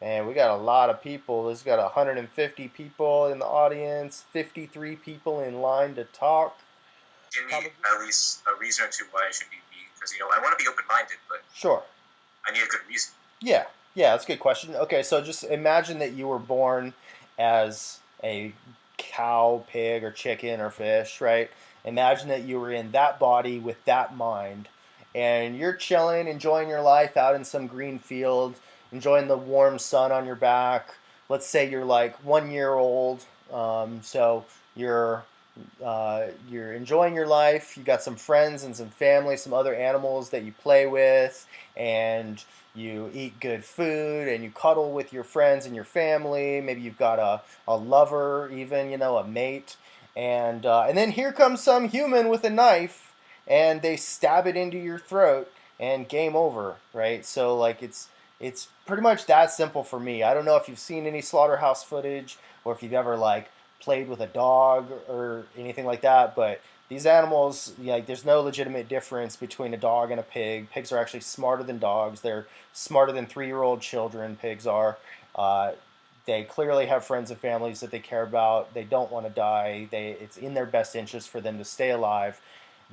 And we got a lot of people. There's got 150 people in the audience, 53 people in line to talk. Give me Probably. at least a reason or two why I should be me, because I want to be open-minded, but Sure. I need a good reason. Yeah. Yeah, that's a good question. Okay, so just imagine that you were born as a cow, pig, or chicken, or fish, right? Imagine that you were in that body with that mind, and you're chilling, enjoying your life out in some green field, enjoying the warm sun on your back. Let's say you're like 1 year old, so you're you're enjoying your life. You got some friends and some family, some other animals that you play with, and you eat good food and you cuddle with your friends and your family. Maybe you've got a lover, even, a mate. And then here comes some human with a knife and they stab it into your throat and game over, right? So, like, it's pretty much that simple for me. I don't know if you've seen any slaughterhouse footage or if you've ever like played with a dog or anything like that, but these animals, like, there's no legitimate difference between a dog and a pig. Pigs are actually smarter than dogs. They're smarter than 3-year-old children. Pigs are. Uh, they clearly have friends and families that they care about. They don't want to die. It's in their best interest for them to stay alive.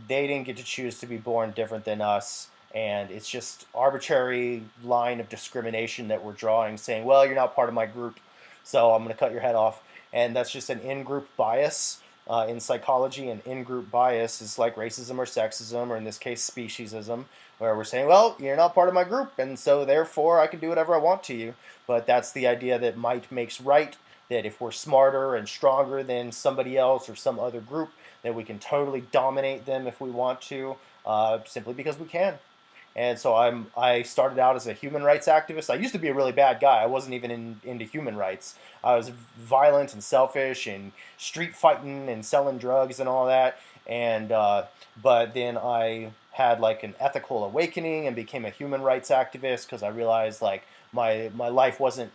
They didn't get to choose to be born different than us, and it's just arbitrary line of discrimination that we're drawing, saying, well, you're not part of my group, so I'm going to cut your head off. And that's just an in-group bias. In psychology, an in-group bias is like racism or sexism, or in this case, speciesism, where we're saying, well, you're not part of my group, and so therefore I can do whatever I want to you. But that's the idea that might makes right, that if we're smarter and stronger than somebody else or some other group, that we can totally dominate them if we want to, simply because we can. And so I started out as a human rights activist. I used to be a really bad guy. I wasn't even into human rights. I was violent and selfish and street fighting and selling drugs and all that. And but then I had like an ethical awakening and became a human rights activist because I realized like my life wasn't,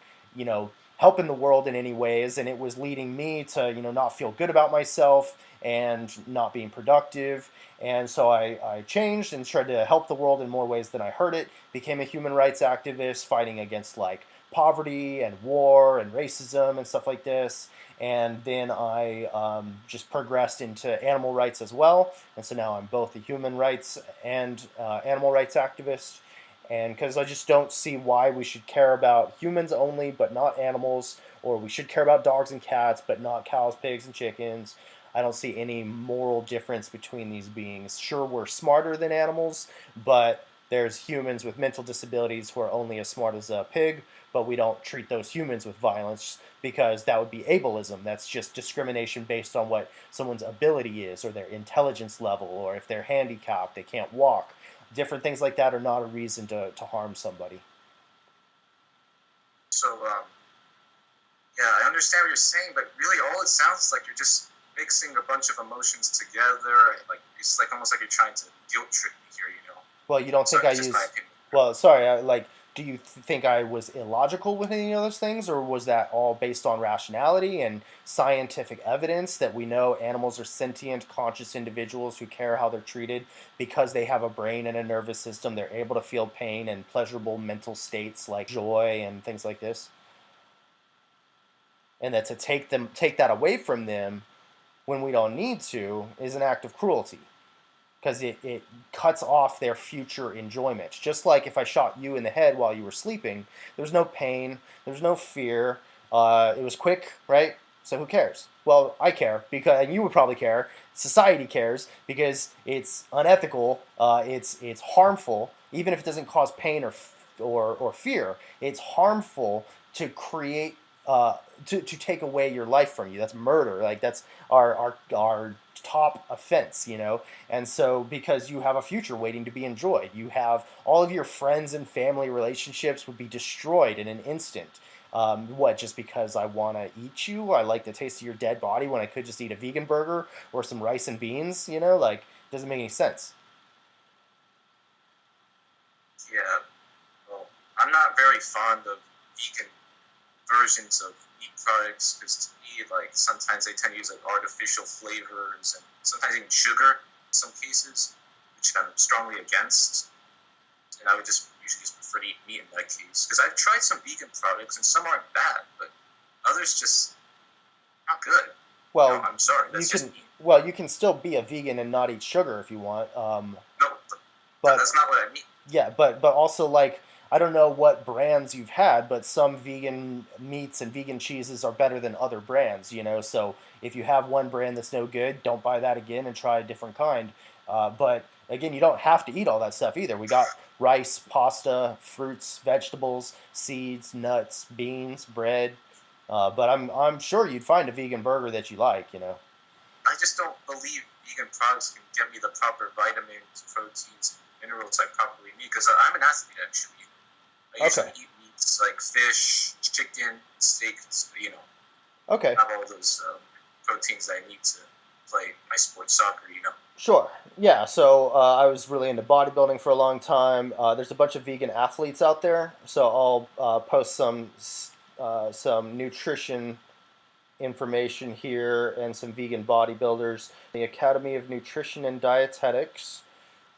helping the world in any ways, and it was leading me to, not feel good about myself and not being productive. And so I changed and tried to help the world in more ways than I hurt it. Became a human rights activist, fighting against like poverty and war and racism and stuff like this. And then I just progressed into animal rights as well. And so now I'm both a human rights and animal rights activist. And because I just don't see why we should care about humans only but not animals, or we should care about dogs and cats but not cows, pigs, and chickens. I don't see any moral difference between these beings. Sure, we're smarter than animals, but there's humans with mental disabilities who are only as smart as a pig, but we don't treat those humans with violence because that would be ableism. That's just discrimination based on what someone's ability is or their intelligence level, or if they're handicapped, they can't walk. Different things like that are not a reason to harm somebody. So, yeah, I understand what you're saying, but really all it sounds like you're just mixing a bunch of emotions together, and like it's like almost like you're trying to guilt trip me here. Well, you don't think Sorry, I it's just my use. opinion. Well, sorry. Do you think I was illogical with any of those things, or was that all based on rationality and scientific evidence that we know animals are sentient, conscious individuals who care how they're treated because they have a brain and a nervous system? They're able to feel pain and pleasurable mental states like joy and things like this, and that to take that away from them when we don't need to is an act of cruelty because it cuts off their future enjoyment. Just like if I shot you in the head while you were sleeping, there's no pain, there's no fear. It was quick, right? So who cares? Well, I care because, and you would probably care. Society cares because it's unethical. It's harmful, even if it doesn't cause pain or fear. It's harmful to create to take away your life from you. That's murder. Like that's our top offense. And so because you have a future waiting to be enjoyed, you have all of your friends and family relationships would be destroyed in an instant. What, just because I want to eat you? I like the taste of your dead body when I could just eat a vegan burger or some rice and beans? Like, doesn't make any sense. Yeah, well, I'm not very fond of vegan versions of meat products because to me, like sometimes they tend to use like artificial flavors and sometimes even sugar in some cases, which I'm strongly against. And I would just usually just prefer to eat meat in that case. Because I've tried some vegan products and some aren't bad, but others just not good. No, Well, I'm sorry, you that's just can me. well you can still be a vegan and not eat sugar if you want. No, But that's not what I mean. yeah, but also like I don't know what brands you've had, but some vegan meats and vegan cheeses are better than other brands, you know. So if you have one brand that's no good, don't buy that again and try a different kind. But again, you don't have to eat all that stuff either. We got rice, pasta, fruits, vegetables, seeds, nuts, beans, bread. But I'm sure you'd find a vegan burger that you like, you know. I just don't believe vegan products can get me the proper vitamins, proteins, minerals I probably need. Because I'm an athlete, actually. I Okay. usually eat meats like fish, chicken, steak, Okay. have all those proteins I need to play my sport, soccer. Sure. Yeah. So I was really into bodybuilding for a long time. There's a bunch of vegan athletes out there, so I'll post some nutrition information here and some vegan bodybuilders. The Academy of Nutrition and Dietetics,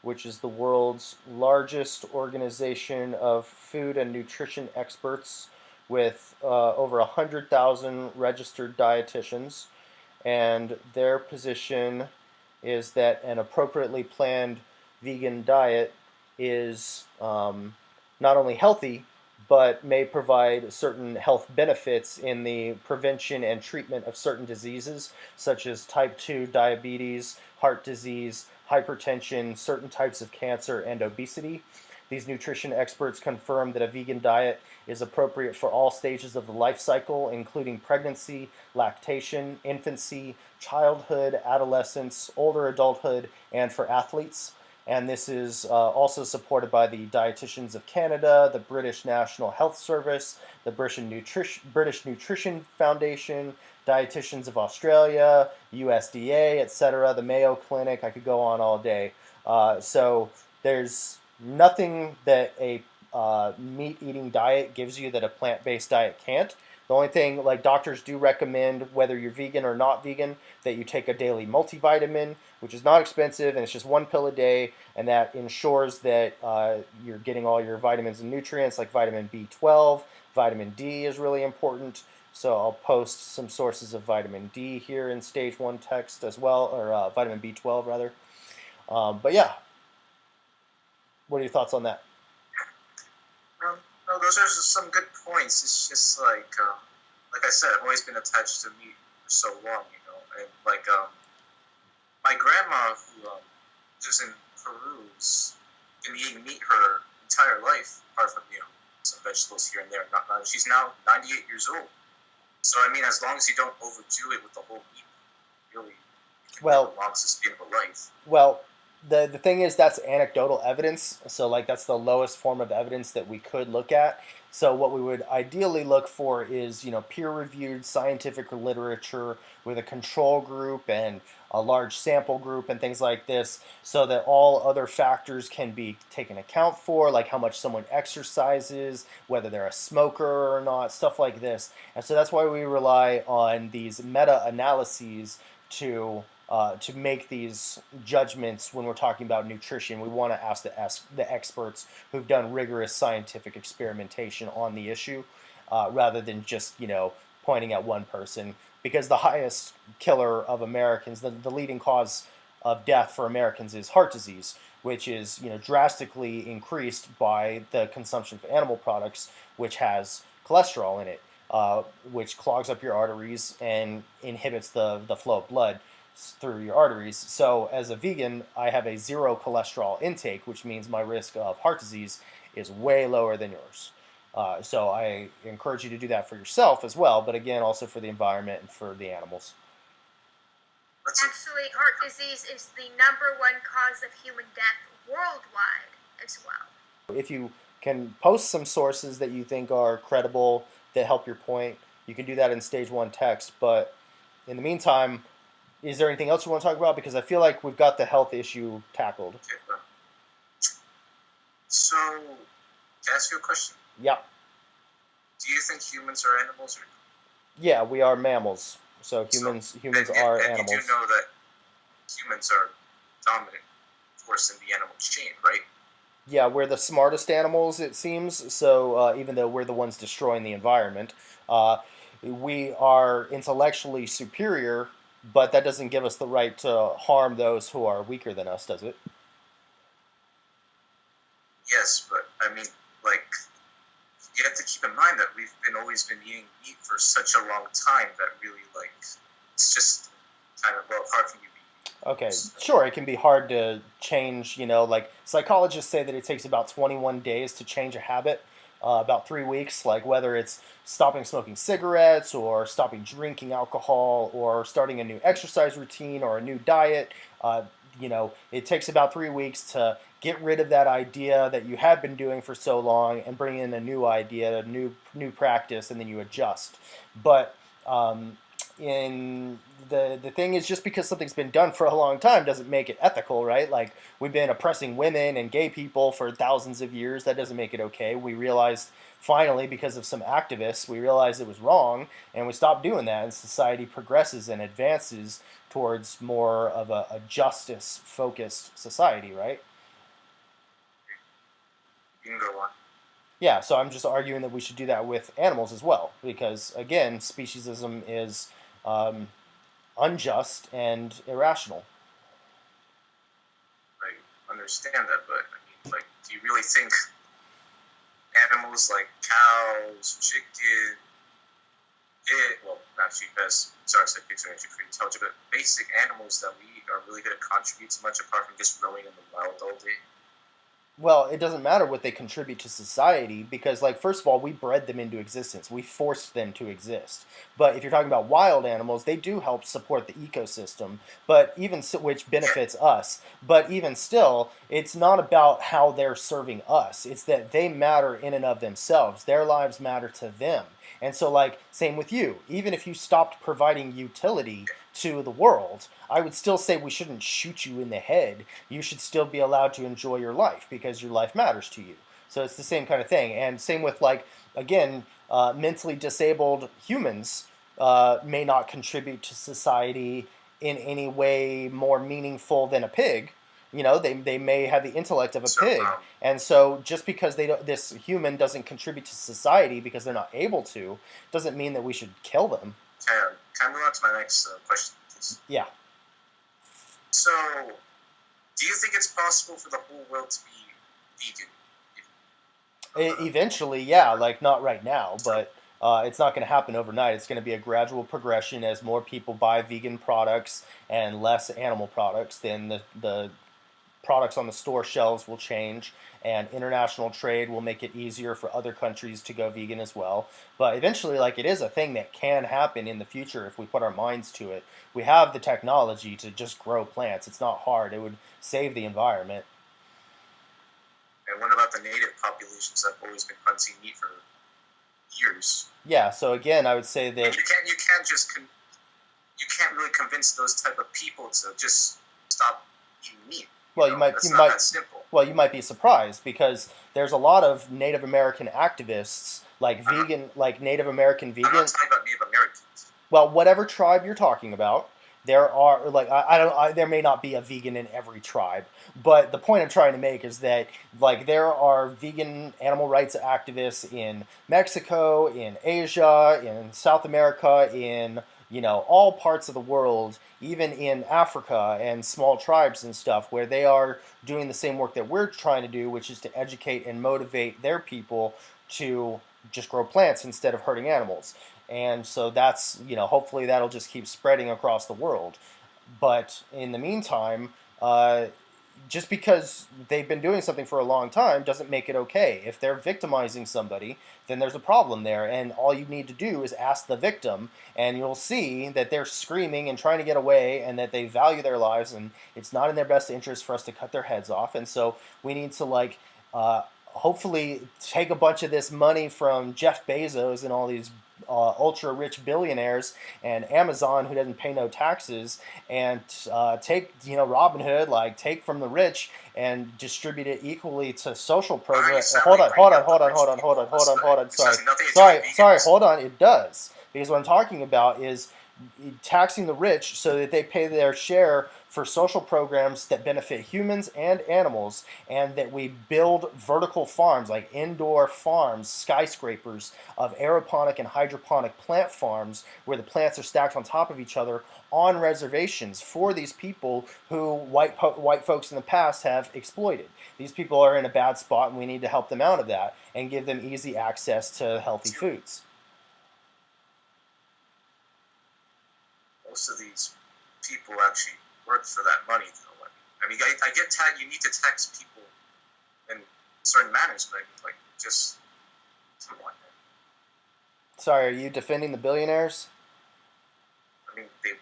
which is the world's largest organization of food and nutrition experts, with over 100,000 registered dietitians, and their position is that an appropriately planned vegan diet is not only healthy, but may provide certain health benefits in the prevention and treatment of certain diseases, such as type 2 diabetes, heart disease, hypertension, certain types of cancer, and obesity. These nutrition experts confirm that a vegan diet is appropriate for all stages of the life cycle, including pregnancy, lactation, infancy, childhood, adolescence, older adulthood, and for athletes. And this is also supported by the Dietitians of Canada, the British National Health Service, the British Nutrition Foundation, Dietitians of Australia, USDA, etc., the Mayo Clinic. I could go on all day. So there's nothing that a meat eating diet gives you that a plant based diet can't. The only thing, like doctors do recommend, whether you're vegan or not vegan, that you take a daily multivitamin, which is not expensive and it's just one pill a day, and that ensures that you're getting all your vitamins and nutrients like vitamin B12. Vitamin D is really important. So I'll post some sources of vitamin D here in stage 1 text as well, or vitamin B12 rather. But yeah, what are your thoughts on that? No, those are just some good points. It's just like I said, I've always been attached to meat for so long. And my grandma, who lives in Peru's, been eating meat her entire life, apart from some vegetables here and there. She's now 98 years old. So I mean, as long as you don't overdo it with the whole meat, really, you can live Well, a long, sustainable life. Well, the thing is that's anecdotal evidence. So like that's the lowest form of evidence that we could look at. So what we would ideally look for is, peer-reviewed scientific literature with a control group and a large sample group and things like this, so that all other factors can be taken account for, like how much someone exercises, whether they're a smoker or not, stuff like this. And so that's why we rely on these meta-analyses to make these judgments when we're talking about nutrition. We want to ask the experts who've done rigorous scientific experimentation on the issue, rather than just pointing at one person. Because the highest killer of Americans, the leading cause of death for Americans is heart disease, which is drastically increased by the consumption of animal products, which has cholesterol in it, which clogs up your arteries and inhibits the flow of blood through your arteries. So as a vegan, I have a zero cholesterol intake, which means my risk of heart disease is way lower than yours. So I encourage you to do that for yourself as well, but again, also for the environment and for the animals. Actually, heart disease is the #1 cause of human death worldwide as well. If you can post some sources that you think are credible that help your point, you can do that in stage 1 text. But in the meantime, is there anything else you want to talk about? Because I feel like we've got the health issue tackled. Okay, so, to ask you a question. Yeah. Do you think humans are animals or not? Yeah, we are mammals. So humans are and animals. you do know that humans are dominant force in the animal chain, right? Yeah, we're the smartest animals, it seems. So even though we're the ones destroying the environment, uh, we are intellectually superior, but that doesn't give us the right to harm those who are weaker than us, does it? Yes, but I mean, like, you have to keep in mind that we've been always been eating meat for such a long time that really, like, it's just kind of, well, hard for you to be. Okay, So, sure, it can be hard to change, like psychologists say that it takes about 21 days to change a habit, about 3 weeks, like whether it's stopping smoking cigarettes or stopping drinking alcohol or starting a new exercise routine or a new diet. It takes about 3 weeks to get rid of that idea that you had been doing for so long and bring in a new idea, a new practice, and then you adjust. But um, in the thing is, just because something's been done for a long time doesn't make it ethical, right? Like, we've been oppressing women and gay people for thousands of years. That doesn't make it okay. We realized finally, because of some activists, we realized it was wrong, and we stopped doing that, and society progresses and advances towards more of a justice focused society, right? you can go on. Yeah, so I'm just arguing that we should do that with animals as well, because again, speciesism is um, unjust and irrational. I understand that, but I mean, like, do you really think animals like cows, chicken, well, not sheep, as sorry, I said pigs are actually pretty intelligent, but basic animals that we eat are really going to contribute to much apart from just roaming in the wild all day? Well, it doesn't matter what they contribute to society because, like, first of all, we bred them into existence. We forced them to exist. But if you're talking about wild animals, they do help support the ecosystem, but which Yeah, benefits us. But even still, it's not about how they're serving us. It's that they matter in and of themselves. Their lives matter to them. And so, like, same with you. Even if you stopped providing utility to the world, I would still say we shouldn't shoot you in the head. You should still be allowed to enjoy your life because your life matters to you. So it's the same kind of thing. And same with, like, again, mentally disabled humans may not contribute to society in any way more meaningful than a pig. They may have the intellect of a so, pig, and so just because this human doesn't contribute to society because they're not able to, doesn't mean that we should kill them. can I move on to my next question, please? Yeah. So, do you think it's possible for the whole world to be vegan? Eventually, yeah, like not right now, but it's not going to happen overnight. It's going to be a gradual progression as more people buy vegan products and less animal products. Then the products on the store shelves will change, and international trade will make it easier for other countries to go vegan as well. But eventually, like, it is a thing that can happen in the future if we put our minds to it. We have the technology to just grow plants. It's not hard. It would save the environment. And what about the native populations that have always been hunting meat for years? Yeah. So again, I would say And that. you can't really convince those type of people to just stop eating meat. Well, you might That's you not might that simple. well you might be surprised because there's a lot of Native American activists, like I'm not, vegan, like Native American I'm not vegan. talking about Native Americans. Well, whatever tribe you're talking about, there are, like, I don't there may not be a vegan in every tribe, but the point I'm trying to make is that, like, there are vegan animal rights activists in Mexico, in Asia, in South America, in all parts of the world, even in Africa and small tribes and stuff, where they are doing the same work that we're trying to do, which is to educate and motivate their people to just grow plants instead of hurting animals. And so that's, hopefully that'll just keep spreading across the world. But in the meantime, just because they've been doing something for a long time doesn't make it okay. If they're victimizing somebody, then there's a problem there. And all you need to do is ask the victim, and you'll see that they're screaming and trying to get away and that they value their lives, and it's not in their best interest for us to cut their heads off. And so we need to, like, hopefully take a bunch of this money from Jeff Bezos and all these ultra rich billionaires and Amazon, who doesn't pay no taxes, and take, Robin Hood, like, take from the rich and distribute it equally to social Why are you programs. suddenly bringing up the rich Hold on. This Sorry, has nothing to do with vegans. hold on. It does, because what I'm talking about is taxing the rich so that they pay their share for social programs that benefit humans and animals, and that we build vertical farms, like indoor farms, skyscrapers of aeroponic and hydroponic plant farms, where the plants are stacked on top of each other on reservations for these people who white folks in the past have exploited. These people are in a bad spot, and we need to help them out of that and give them easy access to healthy foods. Most of these people actually work for that money, though. I mean, I get you need to tax people in certain manners, but like, just come on, man. Sorry, are you defending the billionaires? I mean, they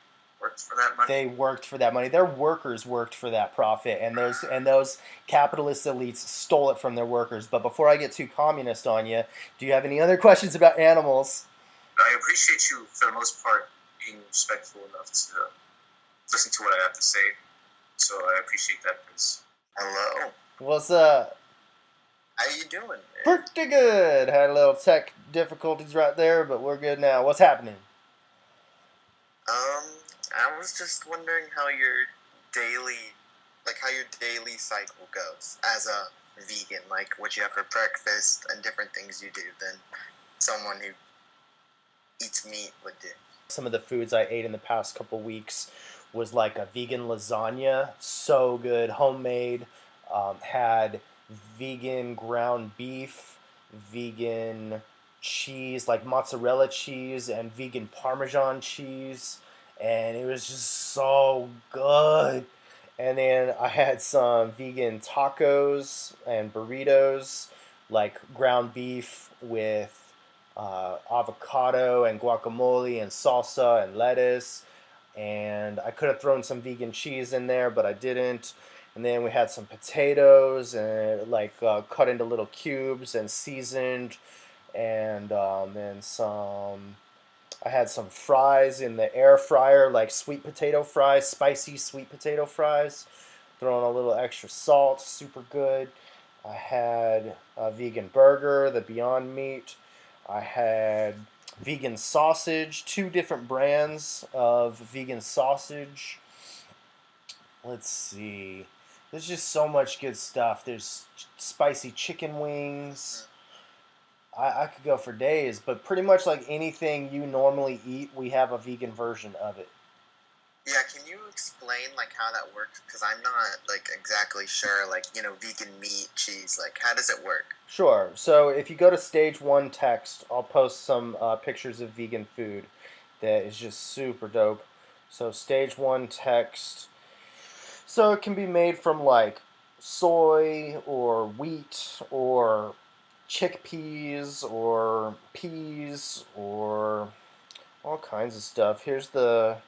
worked for that money. They worked for that money. Their workers worked for that profit, and those capitalist elites stole it from their workers. But before I get too communist on you, do you have any other questions about animals? I appreciate you, for the most part, being respectful enough to listen to what I have to say. So I appreciate that, Prince. Hello. What's up? How you doing, man? Pretty good. Had a little tech difficulties right there, but we're good now. What's happening? I was just wondering how your daily cycle goes as a vegan, like what you have for breakfast and different things you do than someone who eats meat would do. Some of the foods I ate in the past couple weeks was like a vegan lasagna, so good, homemade. Had vegan ground beef, vegan cheese, like mozzarella cheese, and vegan Parmesan cheese, and it was just so good. And then I had some vegan tacos and burritos, like ground beef with avocado and guacamole and salsa and lettuce. And I could have thrown some vegan cheese in there, but I didn't. And then we had some potatoes and cut into little cubes and seasoned, and then some. I had some fries in the air fryer, like sweet potato fries, spicy sweet potato fries. Throwing a little extra salt, super good. I had a vegan burger, the Beyond Meat. I had vegan sausage, 2 different brands of vegan sausage. Let's see. There's just so much good stuff. There's spicy chicken wings. I could go for days, but pretty much like anything you normally eat, we have a vegan version of it. Yeah, can you explain like how that works? Because I'm not like exactly sure. Like, vegan meat, cheese. Like, how does it work? Sure. So if you go to Stage 1 Text, I'll post some pictures of vegan food that is just super dope. So Stage 1 Text. So it can be made from like soy or wheat or chickpeas or peas or all kinds of stuff. Here's the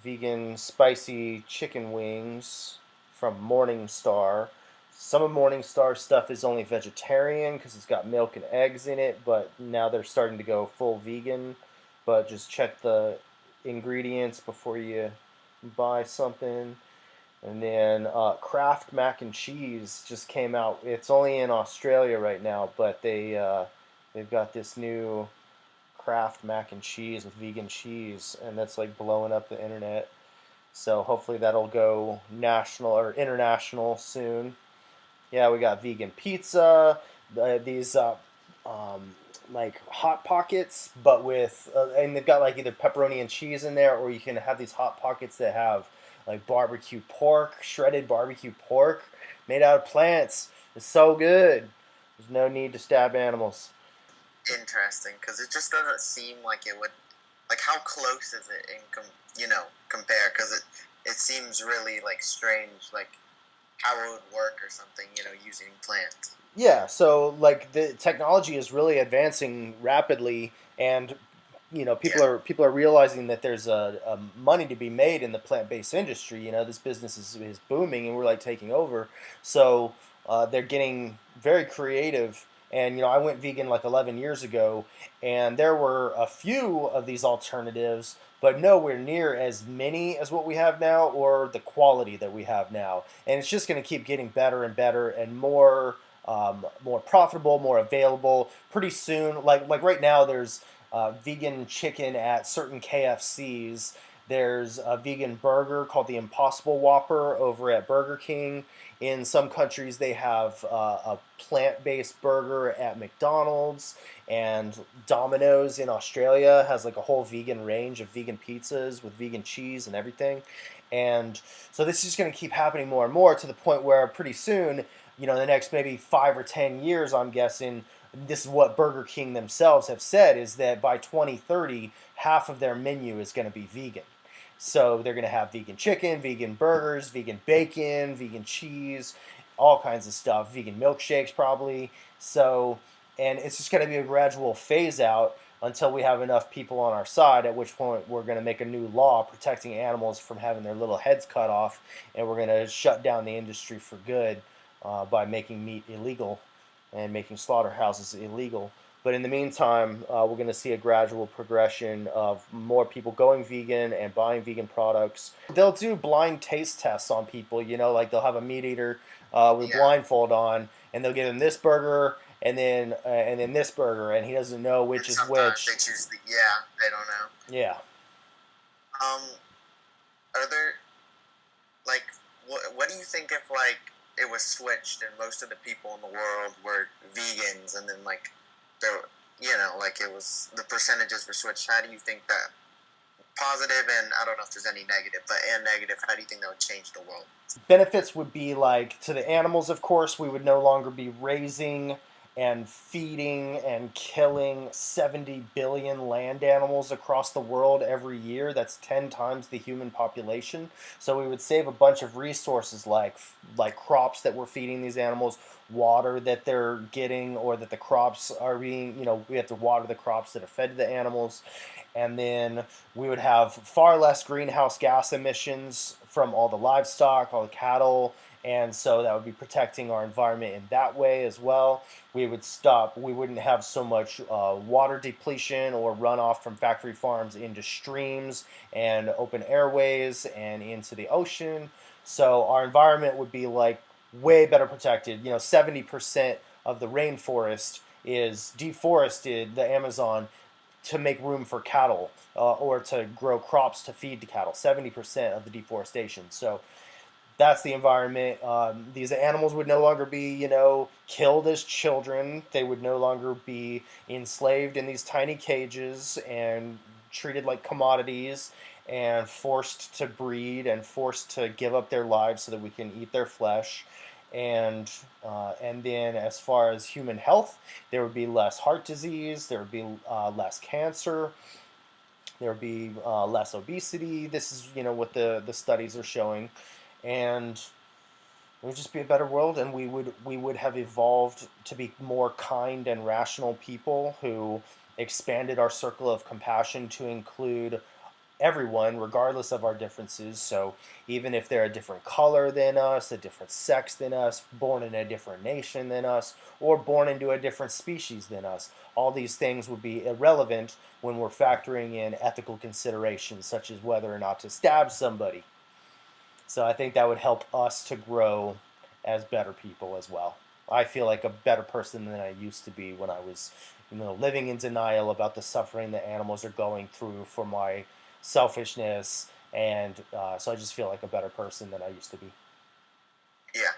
vegan spicy chicken wings from Morningstar. Some of Morningstar stuff is only vegetarian because it's got milk and eggs in it, but now they're starting to go full vegan. But just check the ingredients before you buy something. And then Kraft mac and cheese just came out. It's only in Australia right now, but they've got this new Kraft mac and cheese with vegan cheese, and that's like blowing up the internet. So hopefully that'll go national or international soon. Yeah, we got vegan pizza. These like hot pockets, but with and they've got like either pepperoni and cheese in there, or you can have these hot pockets that have like barbecue pork, shredded barbecue pork made out of plants. It's so good. There's no need to stab animals. Interesting, because it just doesn't seem like it would. Like, how close is it compare? Because it seems really like strange, like how it would work or something, using plants. Yeah, so like the technology is really advancing rapidly, and people are realizing that there's a money to be made in the plant-based industry. This business is booming, and we're like taking over. So they're getting very creative. And I went vegan like 11 years ago, and there were a few of these alternatives, but nowhere near as many as what we have now, or the quality that we have now. And it's just going to keep getting better and better, and more profitable, more available. Pretty soon, like right now, there's vegan chicken at certain KFCs There's a vegan burger called the Impossible Whopper over at Burger King. In some countries, they have a plant-based burger at McDonald's, and Domino's in Australia has like a whole vegan range of vegan pizzas with vegan cheese and everything. And so this is just going to keep happening more and more to the point where pretty soon, in the next maybe 5 or 10 years, I'm guessing, this is what Burger King themselves have said, is that by 2030, half of their menu is going to be vegan. So they're going to have vegan chicken, vegan burgers, vegan bacon, vegan cheese, all kinds of stuff, vegan milkshakes probably. So, and it's just going to be a gradual phase out until we have enough people on our side, at which point we're going to make a new law protecting animals from having their little heads cut off, and we're going to shut down the industry for good by making meat illegal and making slaughterhouses illegal. But in the meantime, we're going to see a gradual progression of more people going vegan and buying vegan products. They'll do blind taste tests on people, like they'll have a meat eater with a blindfold on, and they'll give him this burger and then this burger, and he doesn't know which is which. They choose they don't know. Yeah. Are there, like, what do you think if, like, it was switched and most of the people in the world were vegans, and then, like, like it was, the percentages were switched? How do you think that, positive, and I don't know if there's any negative, but and negative, how do you think that would change the world? Benefits would be, like, to the animals, of course, we would no longer be raising and feeding and killing 70 billion land animals across the world every year. That's 10 times the human population. So we would save a bunch of resources, like crops that we're feeding these animals, water that they're getting, or that the crops are being, we have to water the crops that are fed to the animals. And then we would have far less greenhouse gas emissions from all the livestock, all the cattle, and so that would be protecting our environment in that way as well. We wouldn't have so much water depletion or runoff from factory farms into streams and open airways and into the ocean. So our environment would be, like, way better protected. 70% of the rainforest is deforested, the Amazon, to make room for cattle or to grow crops to feed the cattle. 70% of the deforestation. So that's the environment. These animals would no longer be, killed as children. They would no longer be enslaved in these tiny cages and treated like commodities and forced to breed and forced to give up their lives so that we can eat their flesh. And then as far as human health, there would be less heart disease. There would be less cancer. There would be less obesity. This is, what the studies are showing. And it would just be a better world, and we would have evolved to be more kind and rational people who expanded our circle of compassion to include everyone, regardless of our differences. So even if they're a different color than us, a different sex than us, born in a different nation than us, or born into a different species than us, all these things would be irrelevant when we're factoring in ethical considerations, such as whether or not to stab somebody. So I think that would help us to grow as better people as well. I feel like a better person than I used to be when I was, living in denial about the suffering that animals are going through for my selfishness, and so I just feel like a better person than I used to be. Yeah.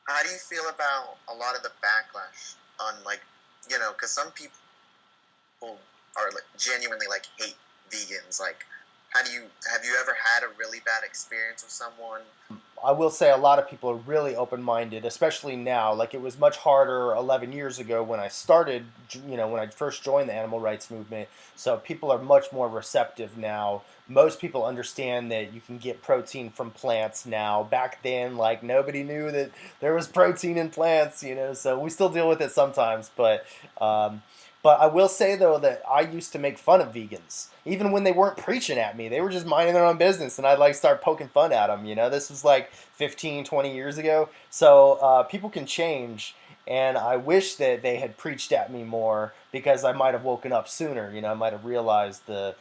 How do you feel about a lot of the backlash on, like, because some people are, like, genuinely, like, hate vegans, like, have you ever had a really bad experience with someone? I will say a lot of people are really open-minded, especially now. Like, it was much harder 11 years ago when I started, when I first joined the animal rights movement. So people are much more receptive now. Most people understand that you can get protein from plants now. Back then, like, nobody knew that there was protein in plants, so we still deal with it sometimes. But I will say, though, that I used to make fun of vegans. Even when they weren't preaching at me, they were just minding their own business, and I'd, like, start poking fun at them, This was, like, 15, 20 years ago. So people can change, and I wish that they had preached at me more, because I might have woken up sooner. I might have realized the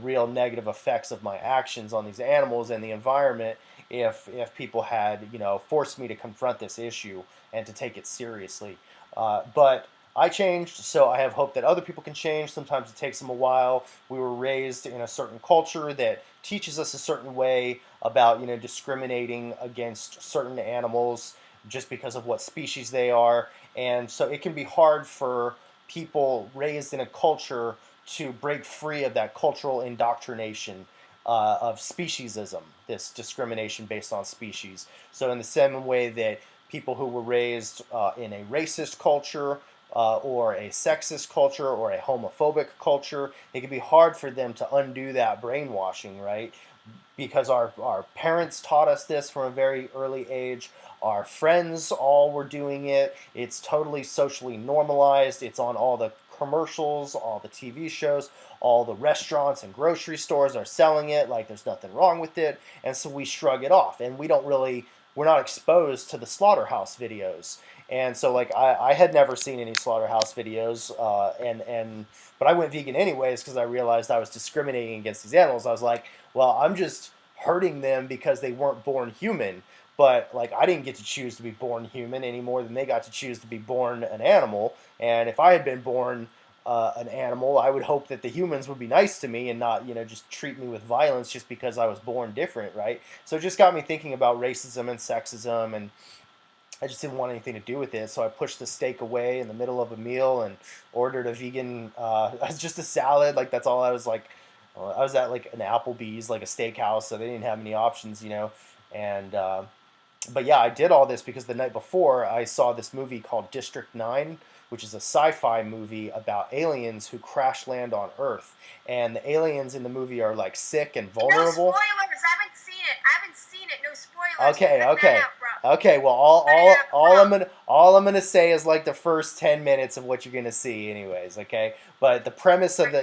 real negative effects of my actions on these animals and the environment if people had, forced me to confront this issue and to take it seriously. But I changed, so I have hope that other people can change. Sometimes it takes them a while. We were raised in a certain culture that teaches us a certain way about, discriminating against certain animals just because of what species they are. And so it can be hard for people raised in a culture to break free of that cultural indoctrination of speciesism, this discrimination based on species. So in the same way that people who were raised in a racist culture or a sexist culture or a homophobic culture, it can be hard for them to undo that brainwashing, right? Because our parents taught us this from a very early age. Our friends all were doing it. It's totally socially normalized. It's on all the commercials, all the TV shows, all the restaurants and grocery stores are selling it like there's nothing wrong with it. And so we shrug it off and we're not exposed to the slaughterhouse videos. And so like I had never seen any slaughterhouse videos, but I went vegan anyways because I realized I was discriminating against these animals. I was like, well, I'm just hurting them because they weren't born human. But like I didn't get to choose to be born human any more than they got to choose to be born an animal. And if I had been born an animal, I would hope that the humans would be nice to me and not, just treat me with violence just because I was born different, right? So it just got me thinking about racism and sexism, and I just didn't want anything to do with it. So I pushed the steak away in the middle of a meal and ordered a vegan, just a salad. Like that's all I was like. I was at like an Applebee's, like a steakhouse, so they didn't have many options. And but yeah, I did all this because the night before I saw this movie called District 9, which is a sci-fi movie about aliens who crash land on Earth. And the aliens in the movie are like sick and No vulnerable. spoilers. I haven't seen it. I haven't seen it. No spoilers. Okay, Cut okay. that out, bro. Okay, well all I'm gonna say is like the first 10 minutes of what you're gonna see anyways, okay? But the premise of the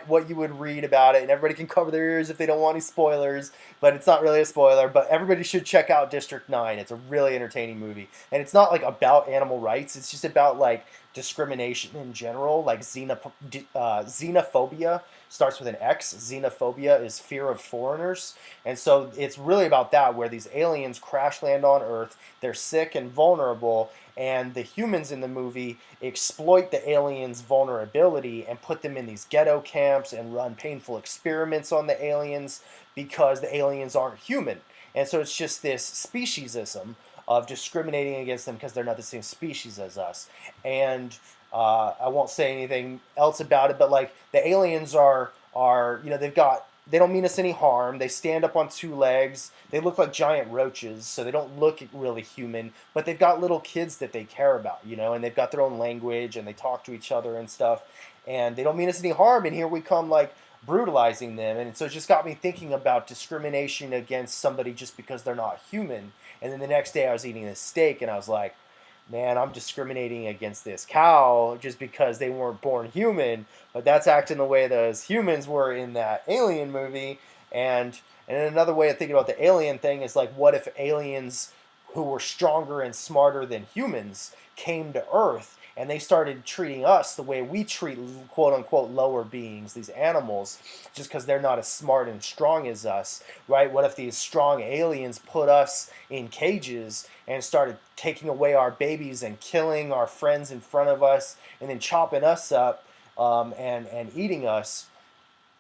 what you would read about it, and everybody can cover their ears if they don't want any spoilers, but it's not really a spoiler, but everybody should check out District 9. It's a really entertaining movie. And it's not like about animal rights, it's just about like discrimination in general, like xenophobia starts with an X. Xenophobia is fear of foreigners. And so it's really about that, where these aliens crash land on Earth. They're sick and vulnerable, and the humans in the movie exploit the aliens' vulnerability and put them in these ghetto camps and run painful experiments on the aliens because the aliens aren't human. And so it's just this speciesism of discriminating against them because they're not the same species as us. And I won't say anything else about it, but like the aliens are they don't mean us any harm. They stand up on two legs. They look like giant roaches, so they don't look really human. But they've got little kids that they care about, and they've got their own language and they talk to each other and stuff. And they don't mean us any harm. And here we come like brutalizing them. And so it just got me thinking about discrimination against somebody just because they're not human. And then the next day I was eating this steak and I was like, man, I'm discriminating against this cow just because they weren't born human, but that's acting the way those humans were in that alien movie. And another way of thinking about the alien thing is like, what if aliens who were stronger and smarter than humans came to Earth and they started treating us the way we treat quote unquote lower beings, these animals, just because they're not as smart and strong as us, right? What if these strong aliens put us in cages and started taking away our babies and killing our friends in front of us and then chopping us up and eating us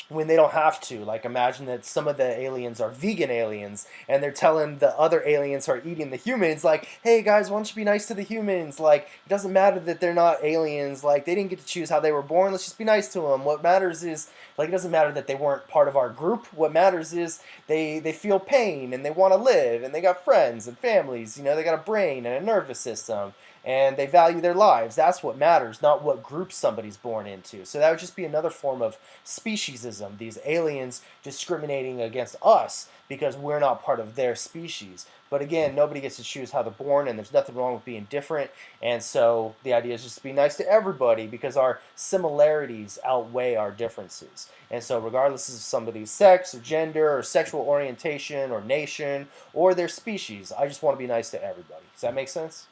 when they don't have to? Like, imagine that some of the aliens are vegan aliens and they're telling the other aliens who are eating the humans, like, hey guys, why don't you be nice to the humans? Like, it doesn't matter that they're not aliens. Like, they didn't get to choose how they were born. Let's just be nice to them. What matters is, like, it doesn't matter that they weren't part of our group. What matters is they feel pain and they want to live and they got friends and families. They got a brain and a nervous system and they value their lives. That's what matters, not what group somebody's born into. So that would just be another form of speciesism, these aliens discriminating against us because we're not part of their species. But again, nobody gets to choose how they're born, and there's nothing wrong with being different. And so the idea is just to be nice to everybody because our similarities outweigh our differences. And so regardless of somebody's sex or gender or sexual orientation or nation or their species, I just want to be nice to everybody. Does that make sense?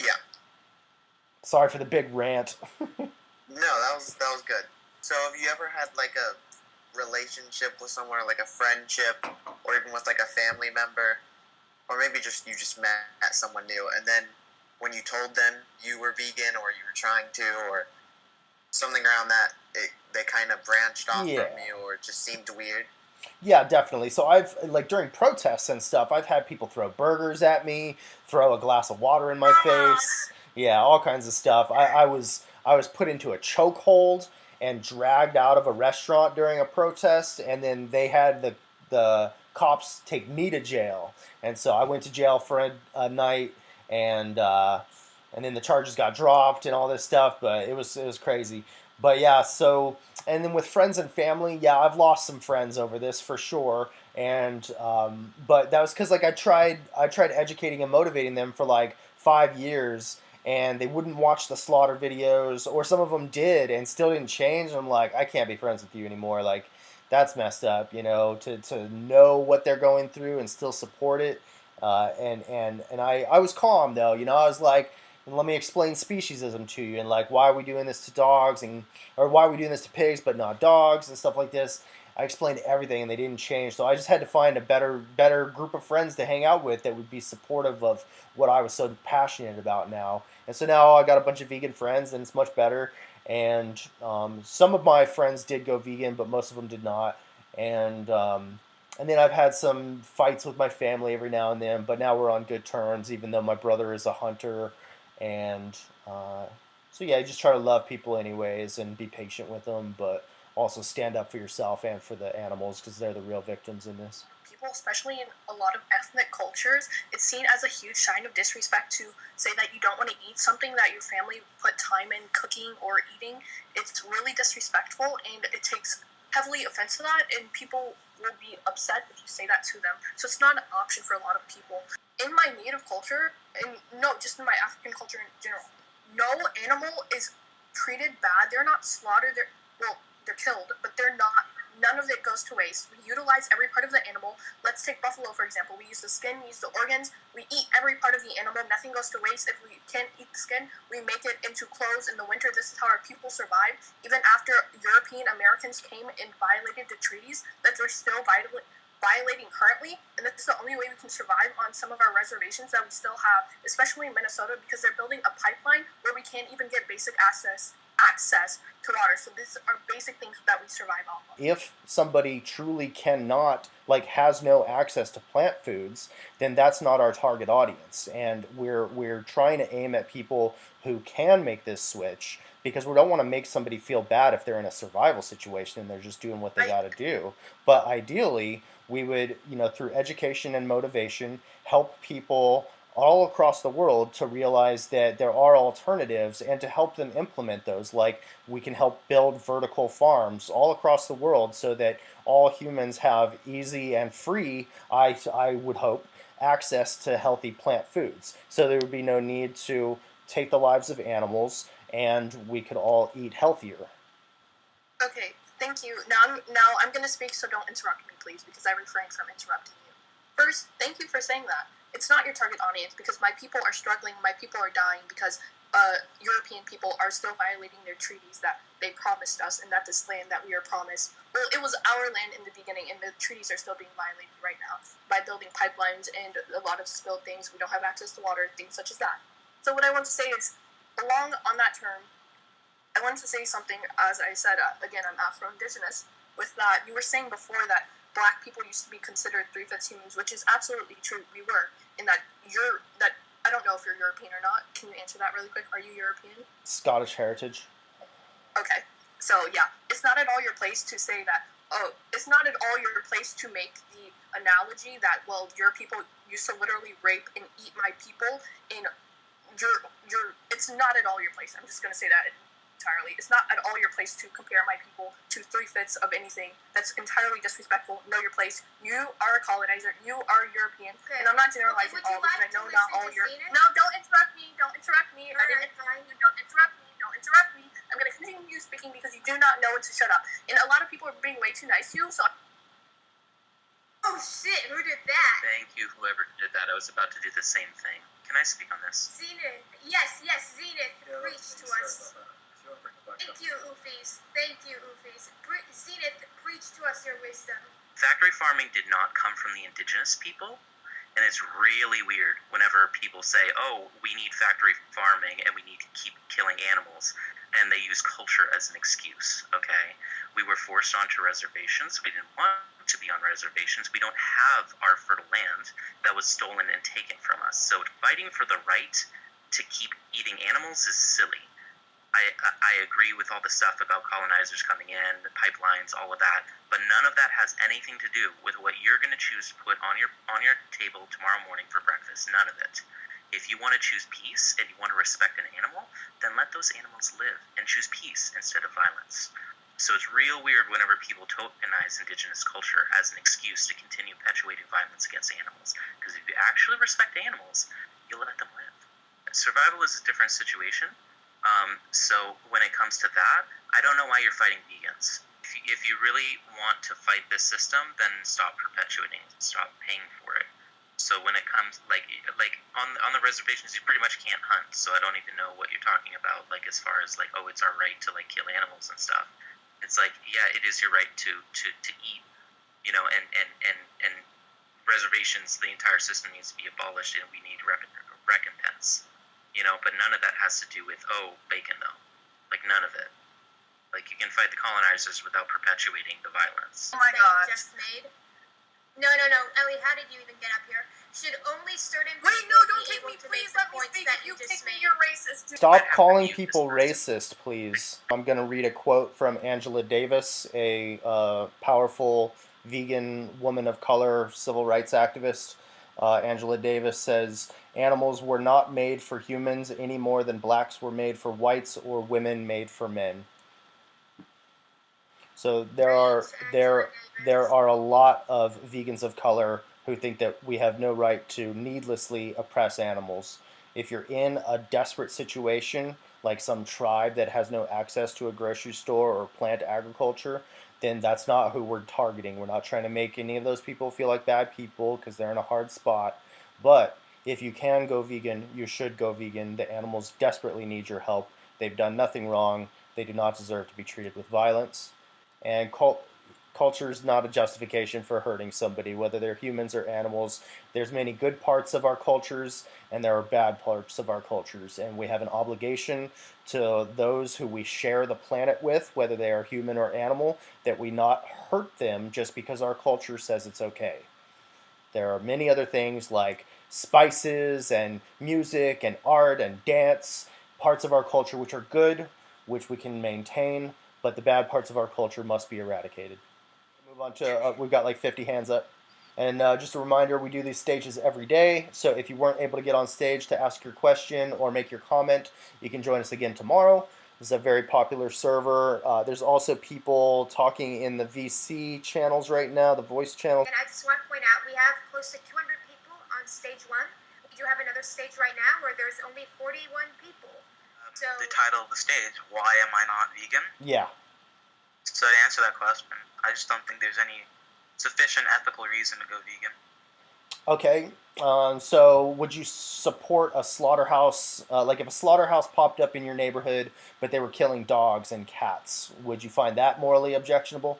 Yeah. Sorry for the big rant. No, that was good. So have you ever had like a relationship with someone, or like a friendship, or even with like a family member, or maybe you just met someone new, and then when you told them you were vegan or you were trying to, or something around that, they kind of branched off Yeah. from you, or it just seemed weird? Yeah, definitely. So I've like during protests and stuff, I've had people throw burgers at me, throw a glass of water in my face. Yeah, all kinds of stuff. I was put into a chokehold and dragged out of a restaurant during a protest, and then they had the cops take me to jail, and so I went to jail for a night, and and then the charges got dropped and all this stuff. But it was crazy. But yeah, so and then with friends and family, yeah, I've lost some friends over this for sure. And but that was because like I tried educating and motivating them for like 5 years, and they wouldn't watch the slaughter videos, or some of them did and still didn't change. And I'm like, I can't be friends with you anymore. Like that's messed up, to know what they're going through and still support it. And I was calm though, I was like, and let me explain speciesism to you, and like why are we doing this to dogs, and or why are we doing this to pigs but not dogs, and stuff like this. I explained everything and they didn't change. So I just had to find a better group of friends to hang out with that would be supportive of what I was so passionate about now. And so now I got a bunch of vegan friends and it's much better. And some of my friends did go vegan, but most of them did not. And then I've had some fights with my family every now and then, but now we're on good terms, even though my brother is a hunter. And so yeah, you just try to love people anyways and be patient with them, but also stand up for yourself and for the animals because they're the real victims in this. People, especially in a lot of ethnic cultures, it's seen as a huge sign of disrespect to say that you don't want to eat something that your family put time in cooking or eating. It's really disrespectful, and it takes heavily offense to that, and people will be upset if you say that to them. So it's not an option for a lot of people. In my native culture, and no, just in my African culture in general, no animal is treated bad. They're not slaughtered. They're killed, but they're not. None of it goes to waste. We utilize every part of the animal. Let's take buffalo, for example. We use the skin, we use the organs. We eat every part of the animal. Nothing goes to waste. If we can't eat the skin, we make it into clothes in the winter. This is how our people survive. Even after European Americans came and violated the treaties that they're still violating currently, and this is the only way we can survive on some of our reservations that we still have, especially in Minnesota, because they're building a pipeline where we can't even get basic access to water. So these are basic things that we survive off of. If somebody truly cannot, like, has no access to plant foods, then that's not our target audience. And we're trying to aim at people who can make this switch, because we don't want to make somebody feel bad if they're in a survival situation and they're just doing what they got to do. But ideally, we would, through education and motivation, help people all across the world to realize that there are alternatives and to help them implement those. Like, we can help build vertical farms all across the world so that all humans have easy and free, I would hope, access to healthy plant foods. So there would be no need to take the lives of animals, and we could all eat healthier. Okay, thank you. Now I'm going to speak, so don't interrupt me, please, because I refrain from interrupting you. First, thank you for saying that. It's not your target audience, because my people are struggling, my people are dying, because European people are still violating their treaties that they promised us, and that this land that we are promised, well, it was our land in the beginning, and the treaties are still being violated right now by building pipelines and a lot of spilled things. We don't have access to water, things such as that. So what I want to say is, along on that term, I wanted to say something. As I said, again, I'm Afro-Indigenous. With that, you were saying before that Black people used to be considered 3/5 humans, which is absolutely true. We were. In that I don't know if you're European or not. Can you answer that really quick? Are you European? Scottish heritage. Okay. So yeah, it's not at all your place to say that. Oh, it's not at all your place to make the analogy that, well, your people used to literally rape and eat my people. And it's not at all your place. I'm just gonna say that entirely. It's not at all your place to compare my people to 3/5 of anything. That's entirely disrespectful. Know your place. You are a colonizer. You are European. Okay. And I'm not generalizing all, because I know not all European. No, don't interrupt me. Don't interrupt me. I didn't interrupt you. Don't interrupt me. Don't interrupt me. I'm going to continue speaking because you do not know when to shut up. And a lot of people are being way too nice to you, so... Oh shit, who did that? Thank you, whoever did that. I was about to do the same thing. Can I speak on this? Zenith. Yes, Zenith. Preach to us. Thank you, Oofis. Zenith, preach to us your wisdom. Factory farming did not come from the indigenous people. And it's really weird whenever people say, oh, we need factory farming and we need to keep killing animals. And they use culture as an excuse, okay? We were forced onto reservations. We didn't want to be on reservations. We don't have our fertile land that was stolen and taken from us. So fighting for the right to keep eating animals is silly. I agree with all the stuff about colonizers coming in, the pipelines, all of that, but none of that has anything to do with what you're going to choose to put on your table tomorrow morning for breakfast. None of it. If you want to choose peace and you want to respect an animal, then let those animals live and choose peace instead of violence. So it's real weird whenever people tokenize indigenous culture as an excuse to continue perpetuating violence against animals. Because if you actually respect animals, you'll let them live. Survival is a different situation. So when it comes to that, I don't know why you're fighting vegans. If you really want to fight this system, then stop perpetuating it, stop paying for it. So when it comes, like on the reservations, you pretty much can't hunt. So I don't even know what you're talking about. Like as far as like, oh, it's our right to like kill animals and stuff. It's like, yeah, it is your right to eat, you know. And reservations, the entire system needs to be abolished, and we need recompense. You know, but none of that has to do with, oh, bacon, though. Like, none of it. Like, you can fight the colonizers without perpetuating the violence. Oh my god. Just made. No. Ellie, how did you even get up here? Should only certain Wait, people no, don't be take able me, to please make the let me points speak. that If you just kick me, made? you're racist. Stop calling people racist, please. I'm going to read a quote from Angela Davis, a powerful vegan woman of color civil rights activist. Angela Davis says, animals were not made for humans any more than blacks were made for whites or women made for men. So there are a lot of vegans of color who think that we have no right to needlessly oppress animals. If you're in a desperate situation, like some tribe that has no access to a grocery store or plant agriculture, then that's not who we're targeting. We're not trying to make any of those people feel like bad people because they're in a hard spot. But if you can go vegan, you should go vegan. The animals desperately need your help. They've done nothing wrong. They do not deserve to be treated with violence. And culture is not a justification for hurting somebody, whether they're humans or animals. There's many good parts of our cultures, and there are bad parts of our cultures. And we have an obligation to those who we share the planet with, whether they are human or animal, that we not hurt them just because our culture says it's okay. There are many other things like spices and music and art and dance, parts of our culture which are good, which we can maintain, but the bad parts of our culture must be eradicated. Move on to, we've got like 50 hands up. And just a reminder, we do these stages every day, so if you weren't able to get on stage to ask your question or make your comment, you can join us again tomorrow. This is a very popular server. There's also people talking in the VC channels right now, the voice channel. And I just want to point out, we have close to 200 people on stage 1. We do have another stage right now where there's only 41 people. So the title of the stage, Why Am I Not Vegan? Yeah. So to answer that question, I just don't think there's any sufficient ethical reason to go vegan. Okay, so would you support a slaughterhouse, like if a slaughterhouse popped up in your neighborhood, but they were killing dogs and cats, would you find that morally objectionable?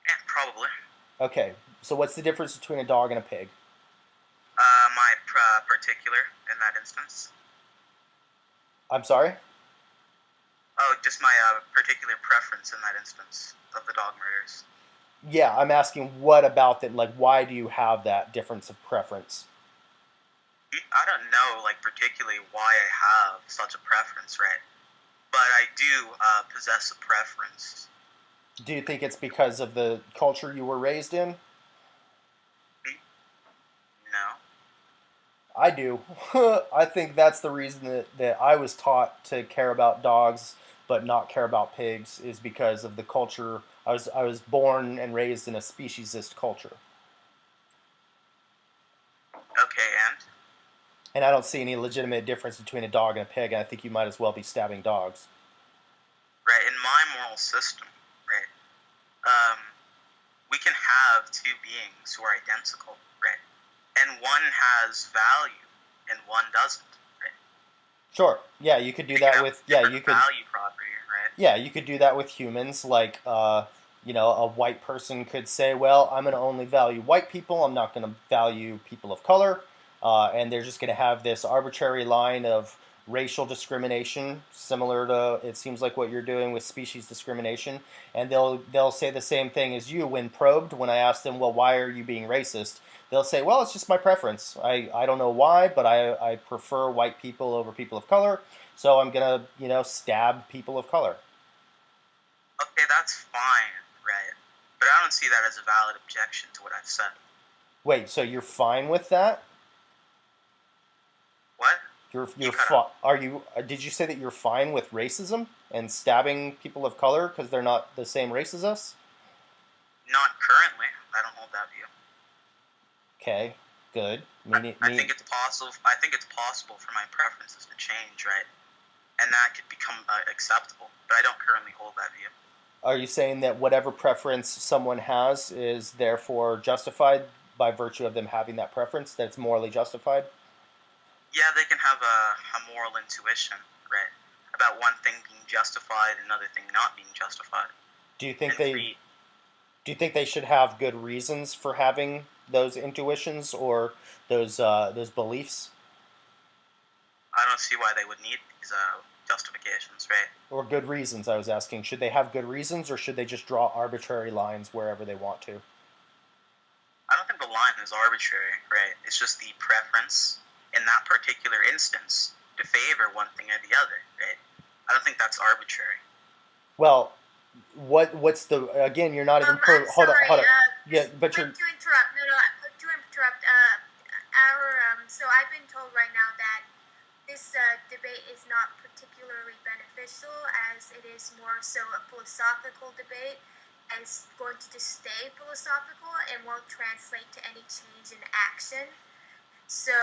Yeah, probably. Okay, so what's the difference between a dog and a pig? My particular in that instance. I'm sorry? Oh, just my particular preference in that instance of the dog murders. Yeah, I'm asking what about that, like why do you have that difference of preference? I don't know, like, particularly why I have such a preference, right? But I do possess a preference. Do you think it's because of the culture you were raised in? No. I do. I think that's the reason that I was taught to care about dogs but not care about pigs is because of the culture. I was born and raised in a speciesist culture. Okay, And I don't see any legitimate difference between a dog and a pig, and I think you might as well be stabbing dogs. right, in my moral system, right, we can have two beings who are identical, right? And one has value and one doesn't, right? Sure. Yeah, you could do that with you could value property, right? yeah, you could do that with humans. Like a white person could say, well, I'm going to only value white people. I'm not going to value people of color. And they're just going to have this arbitrary line of racial discrimination, similar to it seems like what you're doing with species discrimination. And they'll say the same thing as you when probed. When I ask them, well, why are you being racist? They'll say, well, it's just my preference. I don't know why, but I prefer white people over people of color. So I'm gonna stab people of color. Okay, that's fine, right? But I don't see that as a valid objection to what I've said. Wait, so you're fine with that? What? Are you? Did you say that you're fine with racism and stabbing people of color because they're not the same race as us? Not currently. I don't hold that view. Okay, good. I think it's possible. I think it's possible for my preferences to change, right? And that could become acceptable. But I don't currently hold that view. Are you saying that whatever preference someone has is therefore justified by virtue of them having that preference? That it's morally justified? Yeah, they can have a moral intuition, right, about one thing being justified, another thing not being justified. Do you think they should have good reasons for having those intuitions or those beliefs? I don't see why they would need these justifications, right? Or good reasons, I was asking. Should they have good reasons or should they just draw arbitrary lines wherever they want to? I don't think the line is arbitrary, right? It's just the preference in that particular instance to favor one thing or the other, right? I don't think that's arbitrary. Well, what's the again? You're not even hold on. Yeah, but you're. To interrupt, to interrupt. So I've been told right now that this debate is not particularly beneficial, as it is more so a philosophical debate, and it's going to just stay philosophical and won't translate to any change in action. So,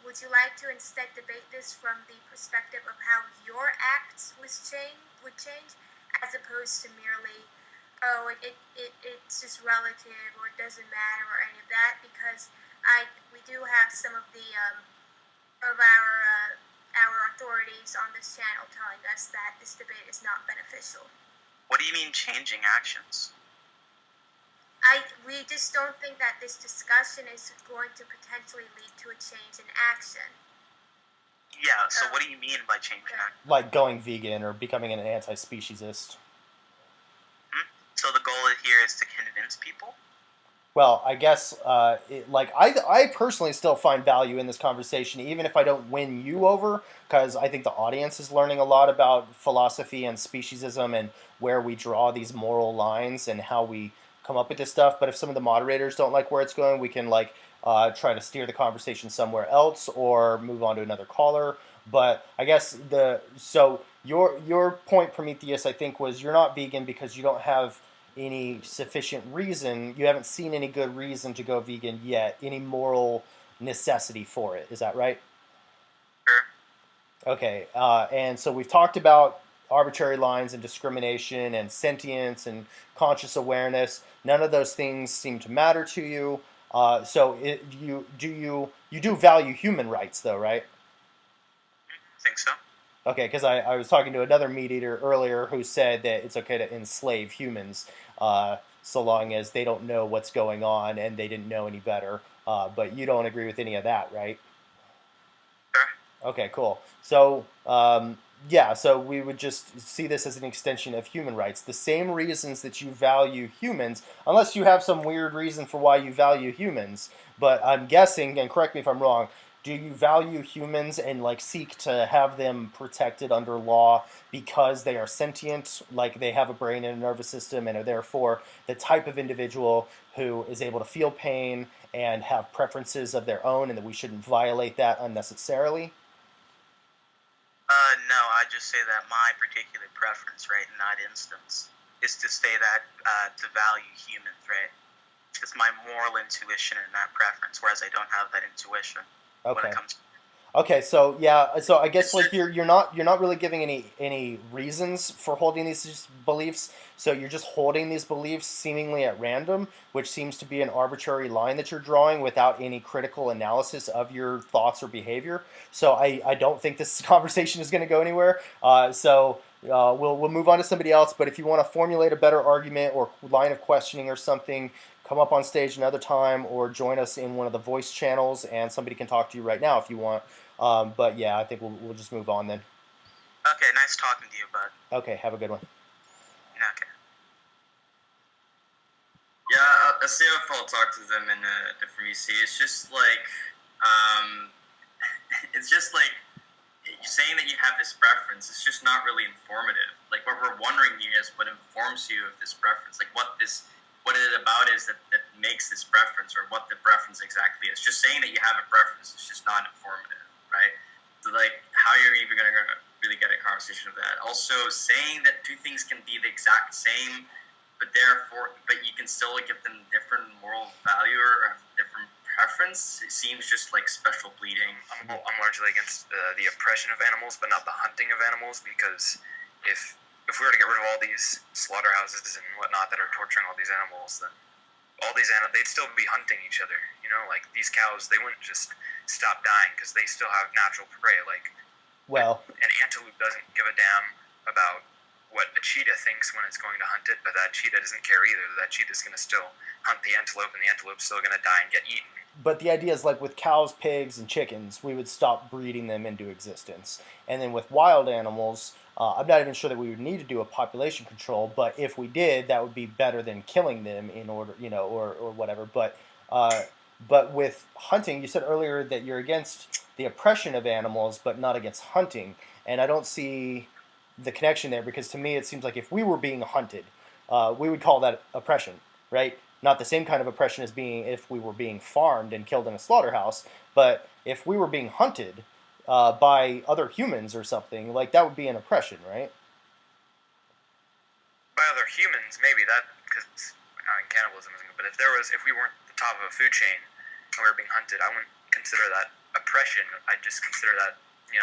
would you like to instead debate this from the perspective of how your acts would change, as opposed to merely, it's just relative or it doesn't matter or any of that? Because we do have some of the of our authorities on this channel telling us that this debate is not beneficial. What do you mean changing actions? We just don't think that this discussion is going to potentially lead to a change in action. Yeah, so what do you mean by changing action? Like going vegan or becoming an anti-speciesist. So the goal here is to convince people? Well, I guess, I personally still find value in this conversation, even if I don't win you over, because I think the audience is learning a lot about philosophy and speciesism and where we draw these moral lines and how we come up with this stuff. But if some of the moderators don't like where it's going, we can try to steer the conversation somewhere else or move on to another caller. But I guess your point, Prometheus, I think was you're not vegan because you don't have any sufficient reason. You haven't seen any good reason to go vegan yet. Any moral necessity for it. Is that right? Sure. Okay. And so we've talked about arbitrary lines and discrimination and sentience and conscious awareness. None of those things seem to matter to you. You do value human rights, though, right? I think so. Okay, because I was talking to another meat eater earlier who said that it's okay to enslave humans so long as they don't know what's going on and they didn't know any better. But you don't agree with any of that, right? Sure. Okay, cool. So, so we would just see this as an extension of human rights. The same reasons that you value humans, unless you have some weird reason for why you value humans. But I'm guessing, and correct me if I'm wrong, do you value humans and seek to have them protected under law because they are sentient, like they have a brain and a nervous system and are therefore the type of individual who is able to feel pain and have preferences of their own and that we shouldn't violate that unnecessarily? No, I just say that my particular preference, right, in that instance, is to say that to value humans, right? It's my moral intuition in that preference, whereas I don't have that intuition. Okay. Okay, so I guess you're not really giving any reasons for holding these beliefs. So you're just holding these beliefs seemingly at random, which seems to be an arbitrary line that you're drawing without any critical analysis of your thoughts or behavior. So I don't think this conversation is going to go anywhere. So we'll move on to somebody else. But if you want to formulate a better argument or line of questioning or something, come up on stage another time or join us in one of the voice channels, and somebody can talk to you right now if you want. But yeah, I think we'll just move on then. Okay, nice talking to you, bud. Okay, have a good one. Okay. Yeah, I'll see if I'll talk to them in a different VC. It's just like, it's just like saying that you have this preference. It's just not really informative. Like what we're wondering here is what informs you of this preference. Like what it about is that makes this preference, or what the preference exactly is. Just saying that you have a preference is just not informative, right? So like, how you're even going to really get a conversation of that. Also, saying that two things can be the exact same, but you can still give them different moral value or different preference. It seems just like special bleeding. I'm largely against the oppression of animals, but not the hunting of animals, because if we were to get rid of all these slaughterhouses and whatnot that are torturing all these animals, then they'd still be hunting each other. You know, like these cows, they wouldn't just stop dying because they still have natural prey. Like, well, an antelope doesn't give a damn about what a cheetah thinks when it's going to hunt it, but that cheetah doesn't care either. That cheetah's going to still hunt the antelope, and the antelope's still going to die and get eaten. But the idea is like with cows, pigs, and chickens, we would stop breeding them into existence. And then with wild animals, I'm not even sure that we would need to do a population control, but if we did, that would be better than killing them in order, or whatever. But with hunting, you said earlier that you're against the oppression of animals, but not against hunting. And I don't see the connection there, because to me it seems like if we were being hunted, we would call that oppression, right? Not the same kind of oppression as being if we were being farmed and killed in a slaughterhouse, but if we were being hunted by other humans or something, like that would be an oppression, right? By other humans, maybe that, because cannibalism isn't good. But if we weren't the top of a food chain and we were being hunted, I wouldn't consider that oppression. I'd just consider that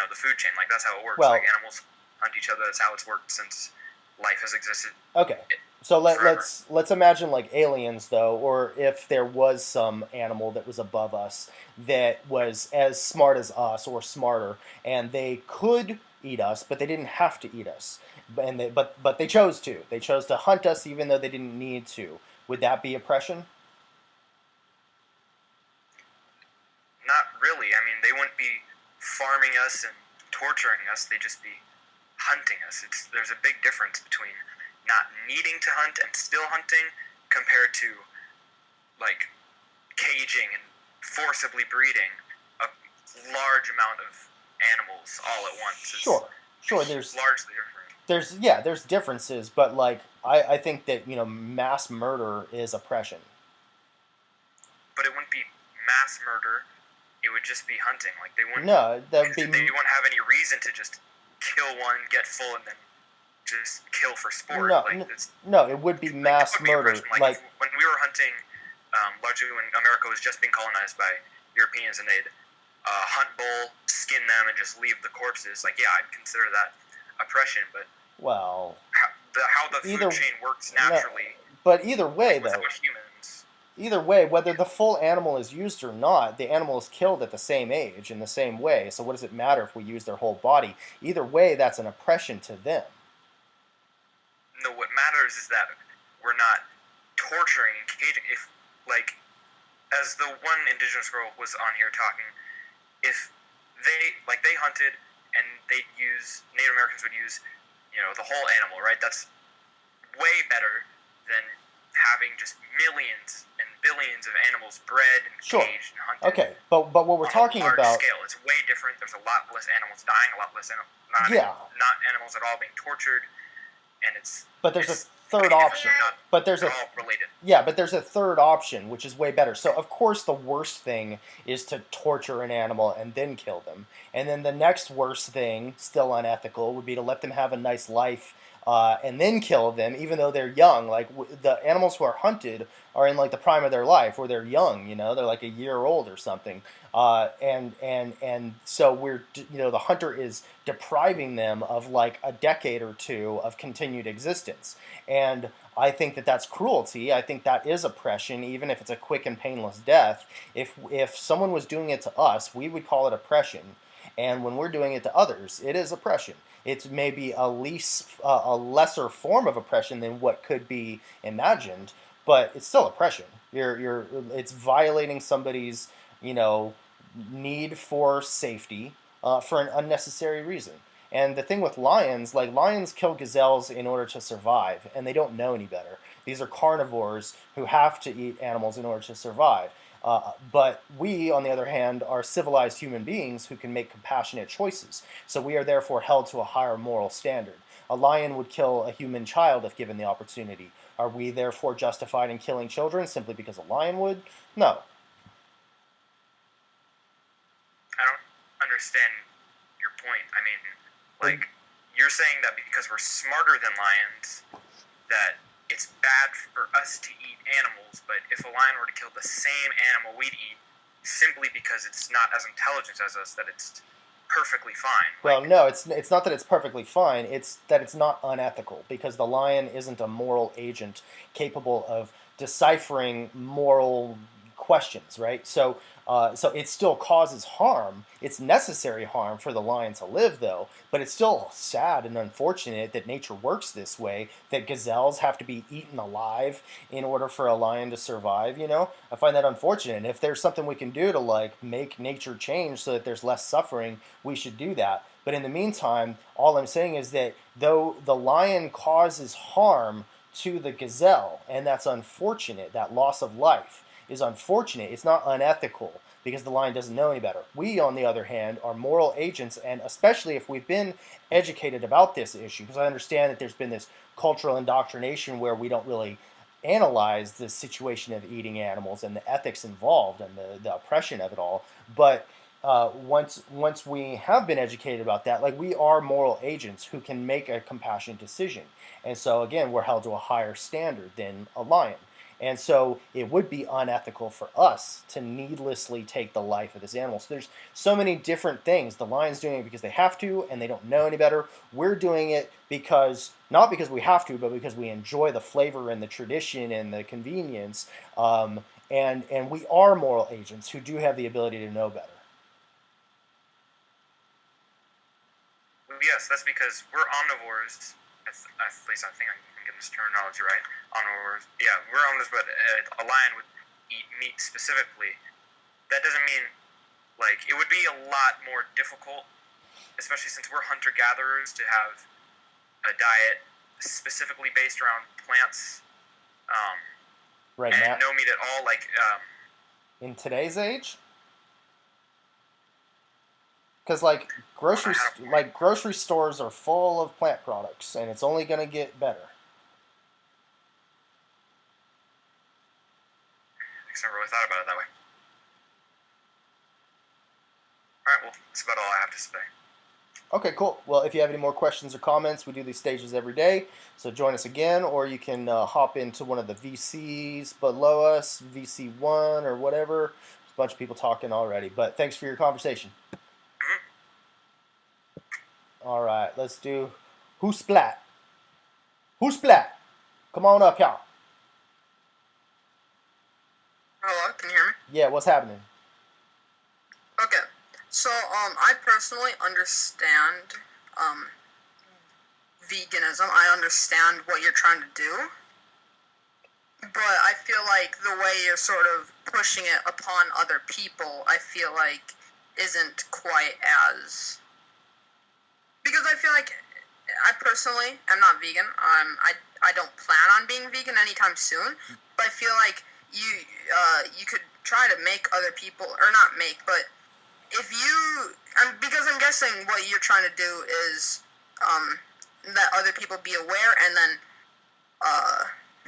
the food chain. Like that's how it works. Well, like animals hunt each other. That's how it's worked since life has existed. Okay. So let's imagine like aliens though, or if there was some animal that was above us that was as smart as us or smarter, and they could eat us, but they didn't have to eat us, but they chose to. They chose to hunt us even though they didn't need to. Would that be oppression? Not really. I mean, they wouldn't be farming us and torturing us. They'd just be hunting us. There's a big difference between not needing to hunt and still hunting compared to like caging and forcibly breeding a large amount of animals all at once. Sure. There's largely different. There's differences, but like I think that mass murder is oppression. But it wouldn't be mass murder. It would just be hunting. Like they wouldn't. No, that would be. They wouldn't have any reason to just kill one, get full, and then just kill for sport. No, it would be mass murder. Like when we were hunting, largely when America was just being colonized by Europeans, and they'd hunt bull, skin them, and just leave the corpses. Like, yeah, I'd consider that oppression. But how the food chain works naturally. But either way, though. Humans. Either way, whether the full animal is used or not, the animal is killed at the same age in the same way. So what does it matter if we use their whole body? Either way, that's an oppression to them. No, what matters is that we're not torturing and caging. If, like, as the one indigenous girl was on here talking, if they hunted and Native Americans would use, the whole animal, right? That's way better than having just millions and billions of animals bred and caged and hunted. Okay, but what we're talking on a about... large scale, it's way different. There's a lot less animals dying, a lot less not animals at all being tortured, and But there's a third option. But there's all related. Yeah, but there's a third option, which is way better. So of course the worst thing is to torture an animal and then kill them. And then the next worst thing, still unethical, would be to let them have a nice life and then kill them, even though they're young. Like the animals who are hunted are in like the prime of their life, or they're young. They're like a year old or something. And so we're the hunter is depriving them of like a decade or two of continued existence. And I think that that's cruelty. I think that is oppression, even if it's a quick and painless death. If someone was doing it to us, we would call it oppression. And when we're doing it to others, it is oppression. It's maybe a lesser form of oppression than what could be imagined, but it's still oppression. It's violating somebody's, you know, need for safety for an unnecessary reason. And the thing with lions, like lions kill gazelles in order to survive, and they don't know any better. These are carnivores who have to eat animals in order to survive. But we, on the other hand, are civilized human beings who can make compassionate choices. So we are therefore held to a higher moral standard. A lion would kill a human child if given the opportunity. Are we therefore justified in killing children simply because a lion would? No. I don't understand your point. I mean, like, you're saying that because we're smarter than lions, that it's bad for us to eat animals, but if a lion were to kill the same animal we'd eat, simply because it's not as intelligent as us, that it's perfectly fine. Well, no, it's not that it's perfectly fine. It's that it's not unethical, because the lion isn't a moral agent capable of deciphering moral questions, right? So it still causes harm. It's necessary harm for the lion to live, though. But it's still sad and unfortunate that nature works this way. That gazelles have to be eaten alive in order for a lion to survive. You know, I find that unfortunate. And if there's something we can do to like make nature change so that there's less suffering, we should do that. But in the meantime, all I'm saying is that though the lion causes harm to the gazelle, and that's unfortunate, that loss of life is unfortunate. It's not unethical because the lion doesn't know any better. We, on the other hand, are moral agents, and especially if we've been educated about this issue, because I understand that there's been this cultural indoctrination where we don't really analyze the situation of eating animals and the ethics involved and the oppression of it all. But once we have been educated about that, like we are moral agents who can make a compassionate decision. And so again, we're held to a higher standard than a lion. And so it would be unethical for us to needlessly take the life of this animal. So there's so many different things. The lion's doing it because they have to and they don't know any better. We're doing it because, not because we have to, but because we enjoy the flavor and the tradition and the convenience. And we are moral agents who do have the ability to know better. Yes, that's because we're omnivores. At least I think I can get this terminology right. Omnivores. Yeah, we're omnivores, but a lion would eat meat specifically. That doesn't mean, like, it would be a lot more difficult, especially since we're hunter-gatherers, to have a diet specifically based around plants. Right and now, no meat at all. Like, in today's age, because like grocery stores are full of plant products, and it's only going to get better. I guess I never really thought about it that way. All right, well, that's about all I have to say. Okay, cool. Well, if you have any more questions or comments, we do these stages every day, so join us again, or you can hop into one of the VCs below us, VC1 or whatever. There's a bunch of people talking already, but thanks for your conversation. All right, let's do Who Splat. Who Splat? Come on up here. Hello, can you hear me? Yeah, what's happening? Okay, so I personally understand veganism. I understand what you're trying to do, but I feel like the way you're sort of pushing it upon other people, I feel like isn't quite as... Because I feel like I personally am not vegan. I don't plan on being vegan anytime soon. But I feel like you could try to make other people, or not make, but if you, because I'm guessing what you're trying to do is let other people be aware and then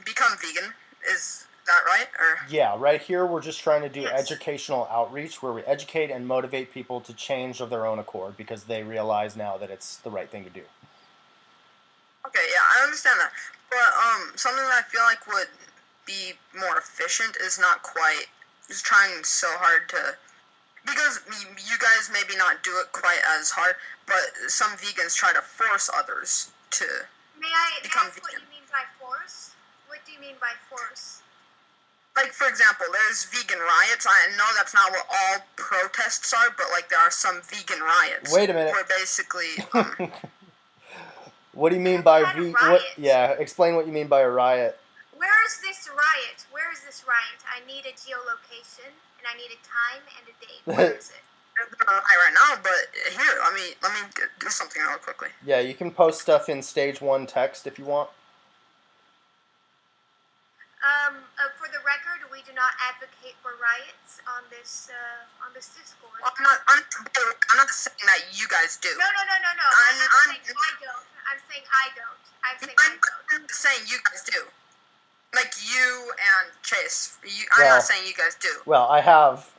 become vegan. Is that right? Or yeah, right here we're just trying to do educational outreach where we educate and motivate people to change of their own accord because they realize now that it's the right thing to do. Okay, yeah, I understand that. But something that I feel like would be more efficient is not quite just trying so hard to, because you guys maybe not do it quite as hard, but some vegans try to force others to become ask vegan. What you mean by force? What do you mean by force? Like, for example, there's vegan riots. I know that's not what all protests are, but, like, there are some vegan riots. Wait a minute. Where basically... What do you mean by had a V? What? riot. Yeah, explain what you mean by a riot. Where is this riot? Where is this riot? I need a geolocation, and I need a time and a date. Where is it? Right now, but here, let me do something real quickly. Yeah, you can post stuff in stage 1 text if you want. For the record, we do not advocate for riots on this Discord. Well, I'm not saying that you guys do. No. I'm saying I don't. I'm saying I don't. I'm saying you guys do. Like you and Chase. I'm not saying you guys do. Well, I have.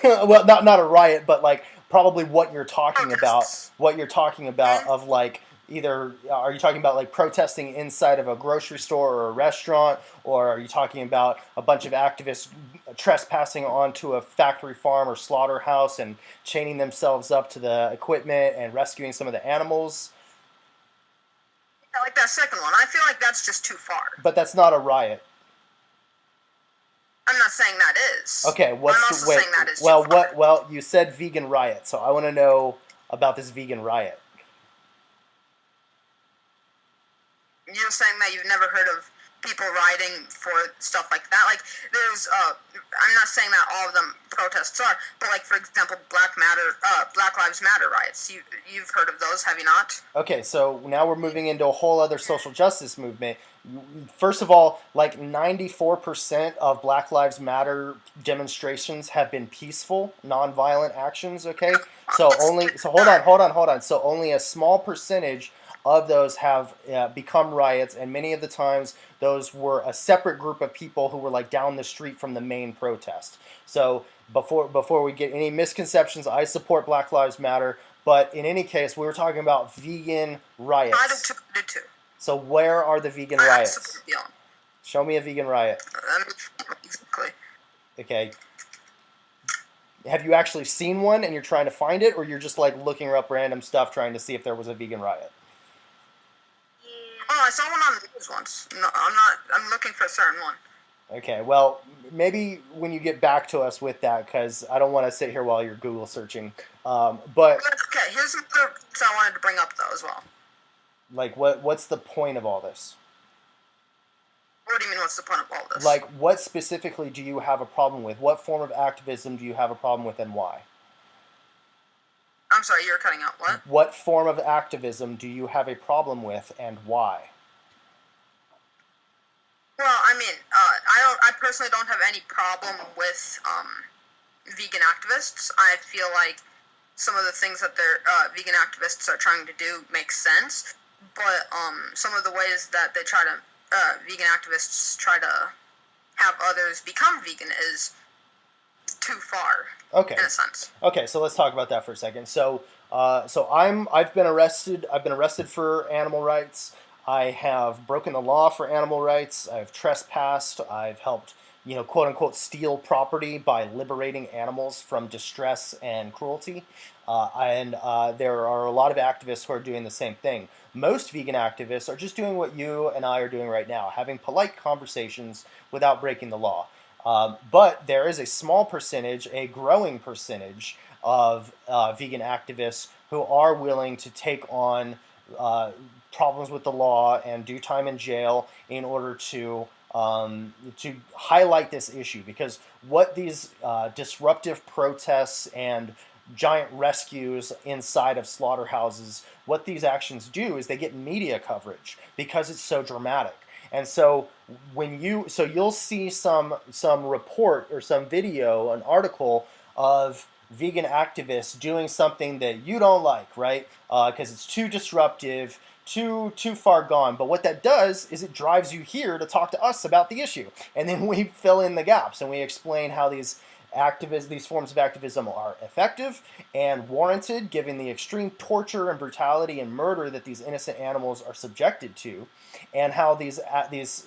Well, not a riot, but like probably what you're talking about. What you're talking about of like either are you talking about like protesting inside of a grocery store or a restaurant, or are you talking about a bunch of activists trespassing onto a factory farm or slaughterhouse and chaining themselves up to the equipment and rescuing some of the animals? I like that second one. I feel like that's just too far. But that's not a riot. I'm not saying that is. Okay, what's the wait? Saying that is Well, too far. Well, you said vegan riot, so I want to know about this vegan riot. You're saying that you've never heard of people rioting for stuff like that? Like, there's, I'm not saying that all of them protests are, but like, for example, Black Lives Matter riots. You've heard of those, have you not? Okay, so now we're moving into a whole other social justice movement. First of all, like 94% of Black Lives Matter demonstrations have been peaceful, nonviolent actions, okay? So hold on. So only a small percentage of those have become riots, and many of the times those were a separate group of people who were like down the street from the main protest. So before we get any misconceptions, I support Black Lives Matter, but in any case, we were talking about vegan riots. I did too. So where are the vegan riots? Show me a vegan riot. Exactly. Okay. Have you actually seen one and you're trying to find it, or you're just like looking up random stuff trying to see if there was a vegan riot? Oh, I saw one on the news once. No, I'm not. I'm looking for a certain one. Okay, well, maybe when you get back to us with that, because I don't want to sit here while you're Google searching. But okay, here's some other things I wanted to bring up though as well. Like, what's the point of all this? What do you mean? What's the point of all this? Like, what specifically do you have a problem with? What form of activism do you have a problem with, and why? I'm sorry, you're cutting out. What? What form of activism do you have a problem with, and why? Well, I mean, I personally don't have any problem with vegan activists. I feel like some of the things that their vegan activists are trying to do make sense, but some of the ways that they try to vegan activists try to have others become vegan is too far. Okay. In a sense. Okay, so let's talk about that for a second. So I've been arrested. I've been arrested for animal rights. I have broken the law for animal rights. I've trespassed. I've helped, quote unquote, steal property by liberating animals from distress and cruelty. And there are a lot of activists who are doing the same thing. Most vegan activists are just doing what you and I are doing right now, having polite conversations without breaking the law. But there is a small percentage, a growing percentage of vegan activists who are willing to take on problems with the law and do time in jail in order to highlight this issue. Because what these disruptive protests and giant rescues inside of slaughterhouses, what these actions do is they get media coverage because it's so dramatic. And so you'll see some report or some video, an article of vegan activists doing something that you don't like, right? Because it's too disruptive, too far gone. But what that does is it drives you here to talk to us about the issue, and then we fill in the gaps and we explain how these forms of activism are effective and warranted, given the extreme torture and brutality and murder that these innocent animals are subjected to, and how these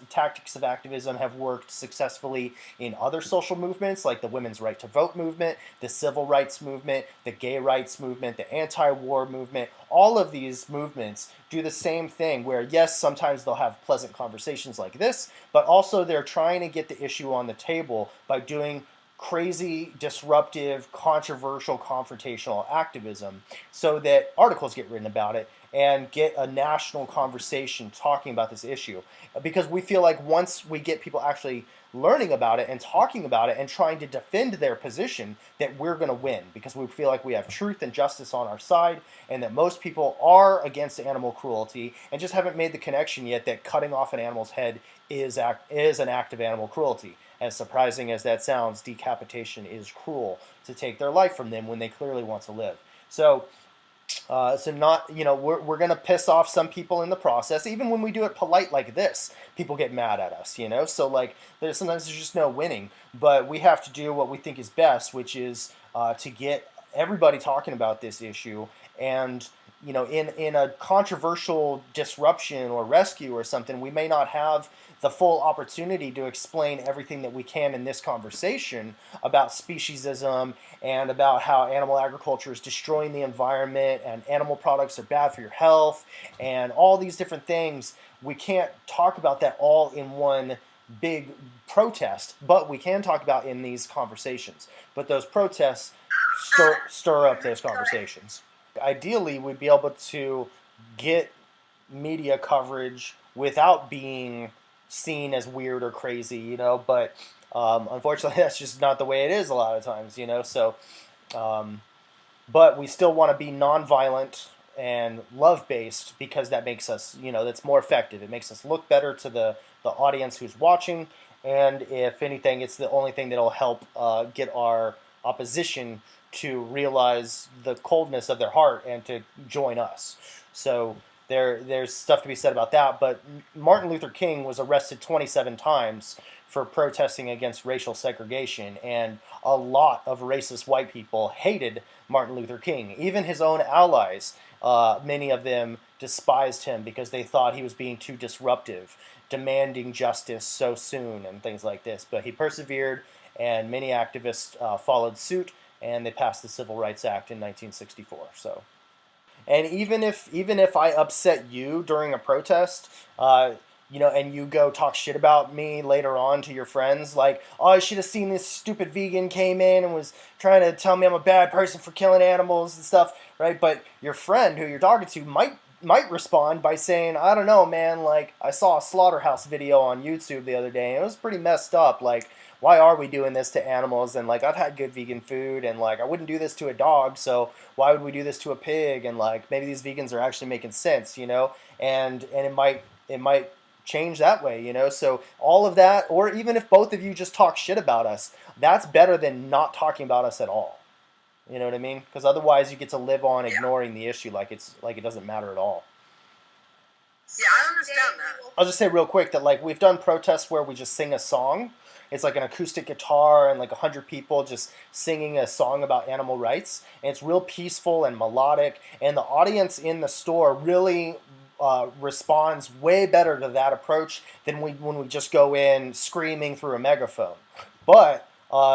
tactics of activism have worked successfully in other social movements like the women's right to vote movement, the civil rights movement, the gay rights movement, the anti-war movement. All of these movements do the same thing where, yes, sometimes they'll have pleasant conversations like this, but also they're trying to get the issue on the table by doing crazy, disruptive, controversial, confrontational activism so that articles get written about it and get a national conversation talking about this issue. Because we feel like once we get people actually learning about it and talking about it and trying to defend their position, that we're going to win, because we feel like we have truth and justice on our side, and that most people are against animal cruelty and just haven't made the connection yet that cutting off an animal's head is an act of animal cruelty. As surprising as that sounds, decapitation is cruel, to take their life from them when they clearly want to live. So not, we're going to piss off some people in the process. Even when we do it polite like this, people get mad at us, So like, sometimes there's just no winning. But we have to do what we think is best, which is to get everybody talking about this issue. And in a controversial disruption or rescue or something, we may not have the full opportunity to explain everything that we can in this conversation about speciesism and about how animal agriculture is destroying the environment and animal products are bad for your health and all these different things. We can't talk about that all in one big protest, but we can talk about in these conversations. But those protests stir up those conversations. Ideally, we'd be able to get media coverage without being seen as weird or crazy, but unfortunately that's just not the way it is a lot of times, so but we still want to be nonviolent and love-based, because that makes us, that's more effective. It makes us look better to the audience who's watching, and if anything, it's the only thing that'll help get our opposition to realize the coldness of their heart and to join us. So there's stuff to be said about that, but Martin Luther King was arrested 27 times for protesting against racial segregation, and a lot of racist white people hated Martin Luther King. Even his own allies, many of them despised him because they thought he was being too disruptive, demanding justice so soon and things like this. But he persevered, and many activists followed suit, and they passed the Civil Rights Act in 1964. So. And even if I upset you during a protest, and you go talk shit about me later on to your friends, like, oh, I should have seen this stupid vegan came in and was trying to tell me I'm a bad person for killing animals and stuff, right? But your friend who you're talking to might respond by saying, I don't know, man, like, I saw a slaughterhouse video on YouTube the other day, and it was pretty messed up, like, why are we doing this to animals? And like, I've had good vegan food, and like, I wouldn't do this to a dog, so why would we do this to a pig? And like, maybe these vegans are actually making sense, and it might change that way, So all of that, or even if both of you just talk shit about us, that's better than not talking about us at all. You know what I mean? Because otherwise, you get to live on ignoring the issue like it doesn't matter at all. Yeah, I understand that. I'll just say real quick that like, we've done protests where we just sing a song. It's like an acoustic guitar and like 100 people just singing a song about animal rights. And it's real peaceful and melodic. And the audience in the store really responds way better to that approach than when we just go in screaming through a megaphone. But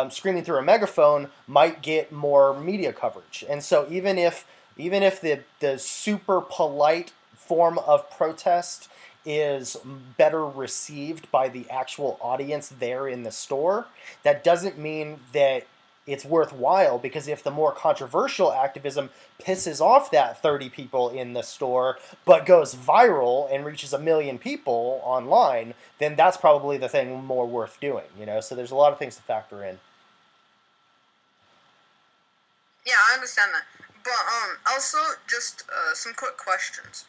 screaming through a megaphone might get more media coverage. And so even if the super polite form of protest is better received by the actual audience there in the store, that doesn't mean that it's worthwhile, because if the more controversial activism pisses off that 30 people in the store but goes viral and reaches 1 million people online, then that's probably the thing more worth doing, So there's a lot of things to factor in. Yeah, I understand that. But also just some quick questions.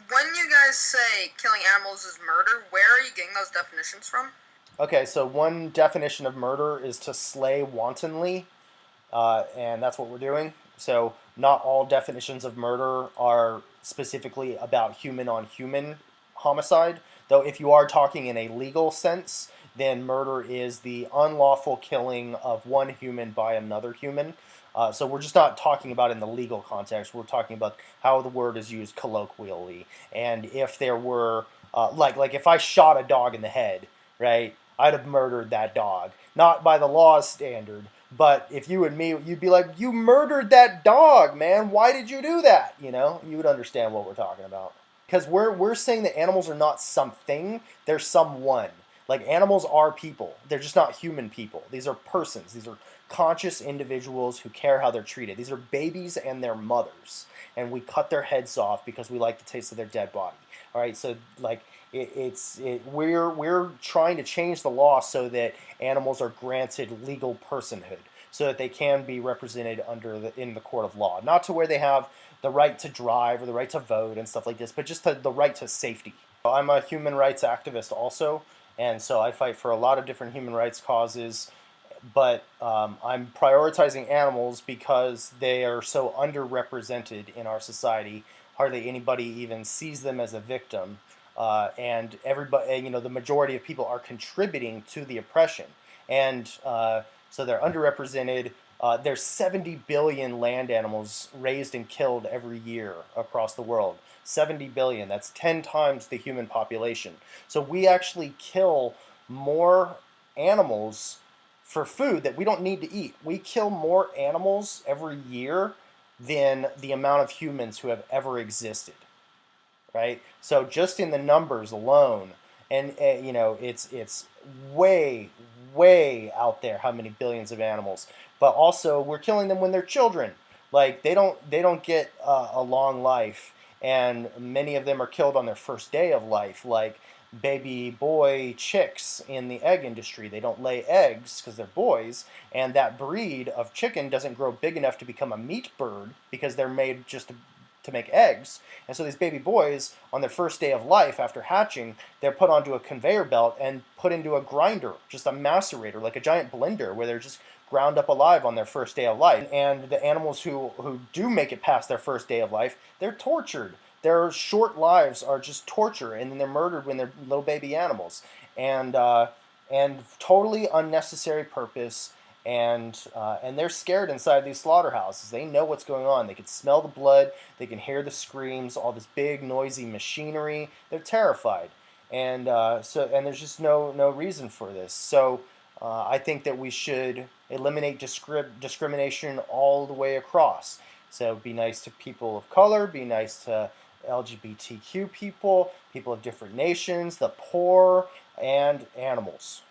When you guys say killing animals is murder, where are you getting those definitions from? Okay, so one definition of murder is to slay wantonly, and that's what we're doing. So not all definitions of murder are specifically about human-on-human homicide, though if you are talking in a legal sense, then murder is the unlawful killing of one human by another human. So we're just not talking about in the legal context. We're talking about how the word is used colloquially. And if there were, like if I shot a dog in the head, right, I'd have murdered that dog. Not by the law's standard, but if you and me, you'd be like, you murdered that dog, man. Why did you do that? You would understand what we're talking about. Because we're saying that animals are not something, they're someone. Like, animals are people. They're just not human people. These are persons. These are conscious individuals who care how they're treated. These are babies and their mothers, and we cut their heads off because we like the taste of their dead body. All right, so like we're trying to change the law so that animals are granted legal personhood, so that they can be represented in the court of law, not to where they have the right to drive or the right to vote and stuff like this, but just the right to safety. I'm a human rights activist also, and so I fight for a lot of different human rights causes, but I'm prioritizing animals because they are so underrepresented in our society. Hardly anybody even sees them as a victim, and everybody, the majority of people are contributing to the oppression, and so they're underrepresented. There's 70 billion land animals raised and killed every year across the world. 70 billion, that's 10 times the human population. So we actually kill more animals for food that we don't need to eat. We kill more animals every year than the amount of humans who have ever existed, right? So just in the numbers alone, and it's way out there how many billions of animals. But also we're killing them when they're children. Like they don't get a long life, and many of them are killed on their first day of life. Like baby boy chicks in the egg industry, they don't lay eggs because they're boys, and that breed of chicken doesn't grow big enough to become a meat bird because they're made just to make eggs. And so these baby boys, on their first day of life after hatching, they're put onto a conveyor belt and put into a grinder, just a macerator, like a giant blender, where they're just ground up alive on their first day of life. And the animals who do make it past their first day of life, they're tortured. Their short lives are just torture, and then they're murdered when they're little baby animals. And totally unnecessary purpose. And they're scared inside these slaughterhouses. They know what's going on. They can smell the blood. They can hear the screams. All this big, noisy machinery. They're terrified, and there's just no reason for this. So I think that we should eliminate discrimination all the way across. So be nice to people of color. Be nice to LGBTQ people, people of different nations, the poor, and animals.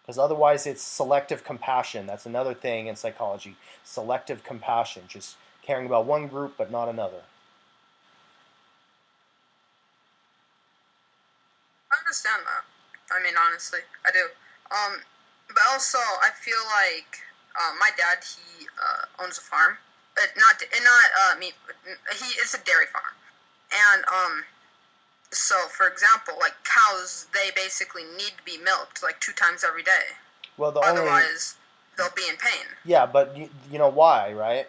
Because otherwise it's selective compassion. That's another thing in psychology. Selective compassion, just caring about one group but not another. I understand that. I mean, honestly, I do. But also, I feel like my dad, he owns a farm, but not meat. It's a dairy farm, and so, for example, like cows, they basically need to be milked like 2 times every day. Well, otherwise they'll be in pain. Yeah, but you know why, right?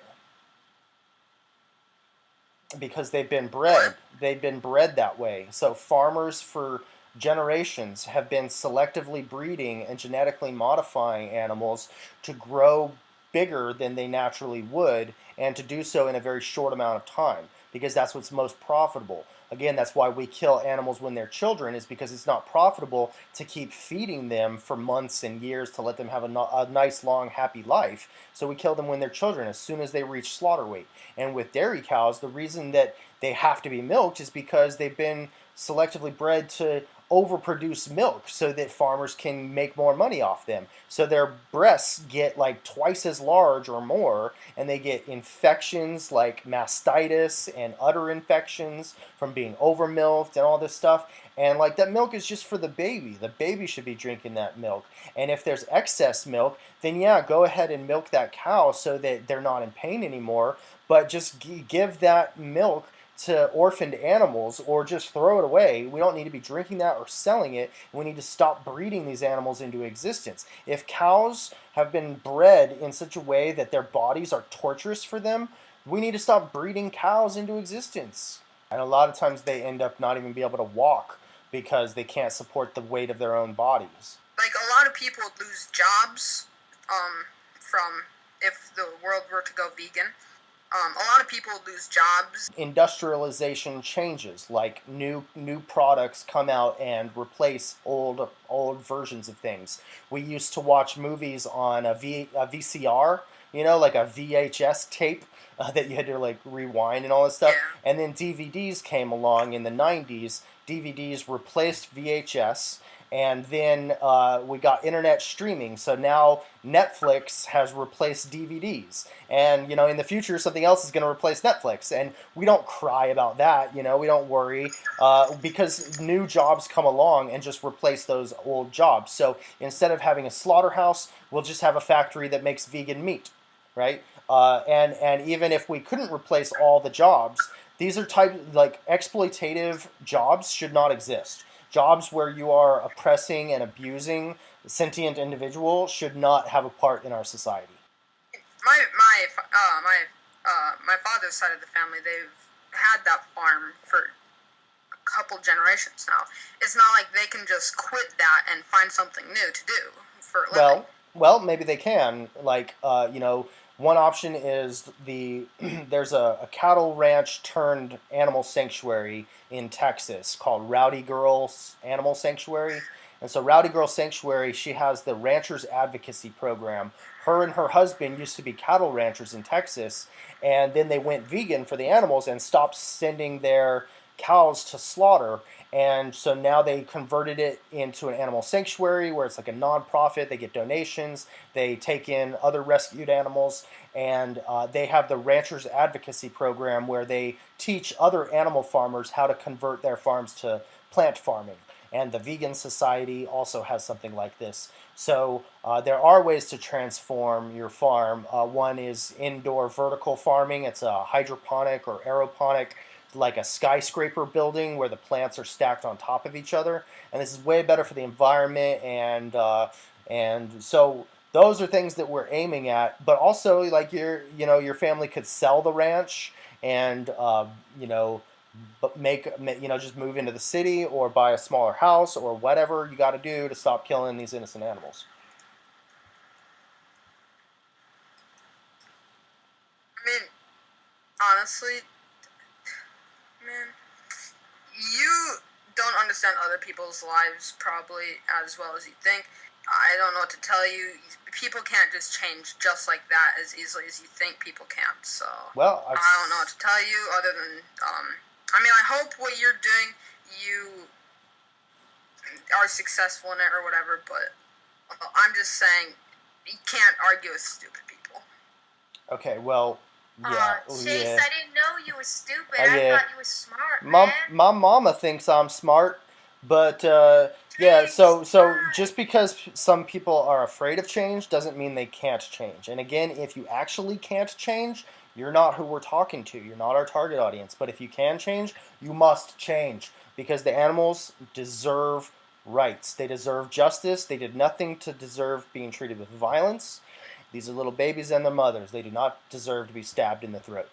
Because they've been bred. What? They've been bred that way. So farmers for generations have been selectively breeding and genetically modifying animals to grow bigger than they naturally would, and to do so in a very short amount of time, because that's what's most profitable. Again, that's why we kill animals when they're children, is because it's not profitable to keep feeding them for months and years to let them have a nice, long, happy life. So we kill them when they're children, as soon as they reach slaughter weight. And with dairy cows, the reason that they have to be milked is because they've been selectively bred to overproduce milk so that farmers can make more money off them. So their breasts get like twice as large or more, and they get infections like mastitis and udder infections from being overmilked and all this stuff. And like that milk is just for the baby. The baby should be drinking that milk. And if there's excess milk, then yeah, go ahead and milk that cow so that they're not in pain anymore. But just give that milk to orphaned animals, or just throw it away. We don't need to be drinking that or selling it. We need to stop breeding these animals into existence. If cows have been bred in such a way that their bodies are torturous for them, we need to stop breeding cows into existence. And a lot of times they end up not even be able to walk because they can't support the weight of their own bodies. Like, a lot of people lose jobs from if the world were to go vegan. A lot of people lose jobs. Industrialization changes, like new products come out and replace old versions of things. We used to watch movies on a VCR, like a VHS tape that you had to like rewind and all this stuff. Yeah. And then DVDs came along in the 90s. DVDs replaced VHS. And then we got internet streaming. So now Netflix has replaced DVDs. And, in the future, something else is going to replace Netflix. And we don't cry about that. We don't worry because new jobs come along and just replace those old jobs. So instead of having a slaughterhouse, we'll just have a factory that makes vegan meat, right? And even if we couldn't replace all the jobs, these are like exploitative jobs should not exist. Jobs where you are oppressing and abusing sentient individuals should not have a part in our society. My father's side of the family, they've had that farm for a couple generations now. It's not like they can just quit that and find something new to do for a living. Well, maybe they can. Like, one option is there's a cattle ranch turned animal sanctuary in Texas called Rowdy Girls Animal Sanctuary. And so Rowdy Girl Sanctuary, she has the Ranchers Advocacy Program. Her and her husband used to be cattle ranchers in Texas, and then they went vegan for the animals and stopped sending their cows to slaughter. And so now they converted it into an animal sanctuary where it's like a nonprofit. They get donations. They take in other rescued animals. And they have the Ranchers Advocacy Program where they teach other animal farmers how to convert their farms to plant farming. And the Vegan Society also has something like this. So there are ways to transform your farm. One is indoor vertical farming. It's a hydroponic or aeroponic, like a skyscraper building where the plants are stacked on top of each other. And this is way better for the environment. And so those are things that we're aiming at. But also, like your family could sell the ranch and just move into the city or buy a smaller house or whatever you got to do to stop killing these innocent animals. I mean, honestly, man, you don't understand other people's lives probably as well as you think. I don't know what to tell you. People can't just change just like that as easily as you think people can. So, well, I don't know what to tell you other than, I hope what you're doing, you are successful in it or whatever, but I'm just saying you can't argue with stupid people. Okay, well, yeah. Chase, yeah. I didn't know you were stupid. Yeah. I thought you were smart, man. My mama thinks I'm smart, but yeah, so just because some people are afraid of change doesn't mean they can't change. And again, if you actually can't change, you're not who we're talking to. You're not our target audience. But if you can change, you must change because the animals deserve rights. They deserve justice. They did nothing to deserve being treated with violence. These are little babies and their mothers. They do not deserve to be stabbed in the throat.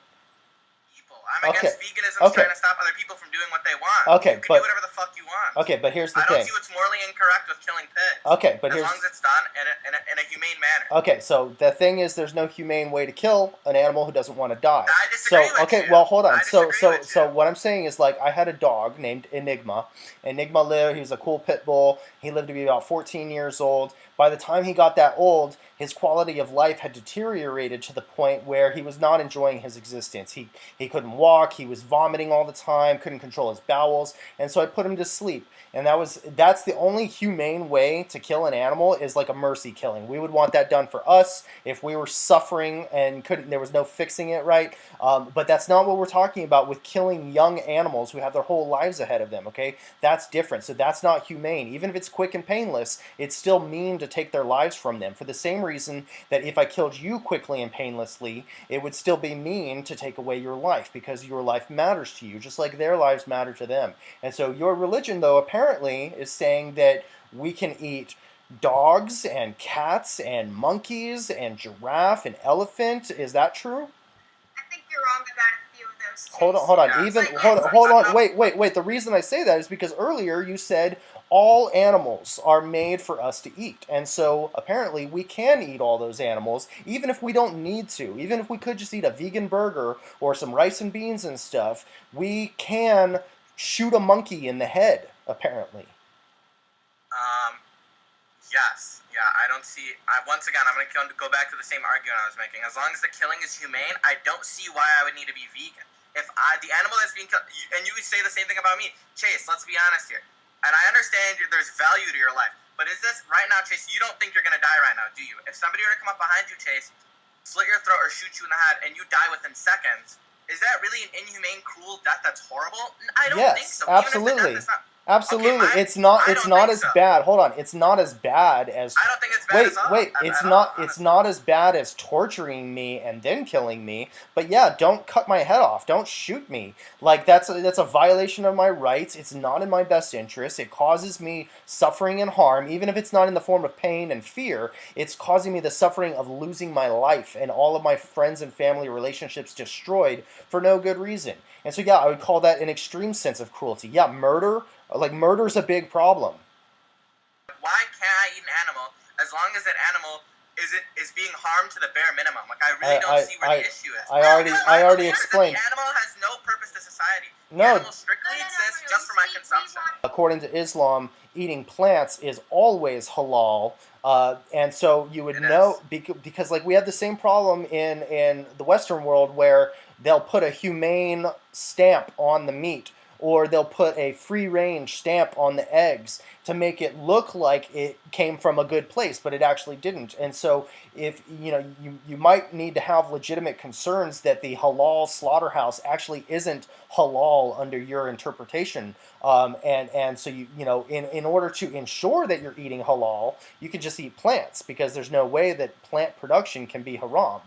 I'm against veganism trying to stop other people from doing what they want. Okay, you can do whatever the fuck you want. Okay, but here's the thing. I don't see what's morally incorrect with killing pigs. Okay, but as long as it's done in a humane manner. Okay, so the thing is, there's no humane way to kill an animal who doesn't want to die. I disagree with you. Well, hold on. So what I'm saying is, like, I had a dog named Enigma. Enigma lived. He was a cool pit bull. He lived to be about 14 years old. By the time he got that old, his quality of life had deteriorated to the point where he was not enjoying his existence. He couldn't walk. He was vomiting all the time. Couldn't control his bowels. And so I put him to sleep. And that's the only humane way to kill an animal is like a mercy killing. We would want that done for us if we were suffering and there was no fixing it right. But that's not what we're talking about with killing young animals who have their whole lives ahead of them. Okay, that's different. So that's not humane. Even if it's quick and painless, it's still mean to take their lives from them. For the same reason that if I killed you quickly and painlessly, it would still be mean to take away your life because your life matters to you, just like their lives matter to them. And so your religion, though, apparently is saying that we can eat dogs and cats and monkeys and giraffe and elephant. Is that true? I think you're wrong about a few of those. Hold on. Yeah, hold on. Wait. The reason I say that is because earlier you said all animals are made for us to eat. And so apparently we can eat all those animals, even if we don't need to. Even if we could just eat a vegan burger or some rice and beans and stuff, we can shoot a monkey in the head, apparently. Yes. Yeah, I don't see. Once again, I'm going to go back to the same argument I was making. As long as the killing is humane, I don't see why I would need to be vegan. If the animal that's being killed, and you would say the same thing about me, Chase. Let's be honest here. And I understand there's value to your life, but is this right now, Chase? You don't think you're going to die right now, do you? If somebody were to come up behind you, Chase, slit your throat or shoot you in the head, and you die within seconds, is that really an inhumane, cruel death that's horrible? I don't think so. Absolutely. Even if the death is not, Absolutely, okay, it's not as so. bad. Hold on, it's not as bad as. I don't think it's bad at all. It's not as bad as torturing me and then killing me. But yeah, don't cut my head off. Don't shoot me. Like that's a violation of my rights. It's not in my best interest. It causes me suffering and harm, even if it's not in the form of pain and fear. It's causing me the suffering of losing my life and all of my friends and family relationships destroyed for no good reason. And so yeah, I would call that an extreme sense of cruelty. Yeah, murder's a big problem. Why can't I eat an animal as long as that animal is being harmed to the bare minimum? Like I really don't see where the issue is. I already explained. The animal has no purpose to society. No. The animal strictly exists just for my consumption. According to Islam, eating plants is always halal. And so you would know because like we have the same problem in the Western world where they'll put a humane stamp on the meat, or they'll put a free-range stamp on the eggs to make it look like it came from a good place, but it actually didn't. And so if you might need to have legitimate concerns that the halal slaughterhouse actually isn't halal under your interpretation. And so in order to ensure that you're eating halal, you can just eat plants, because there's no way that plant production can be haram.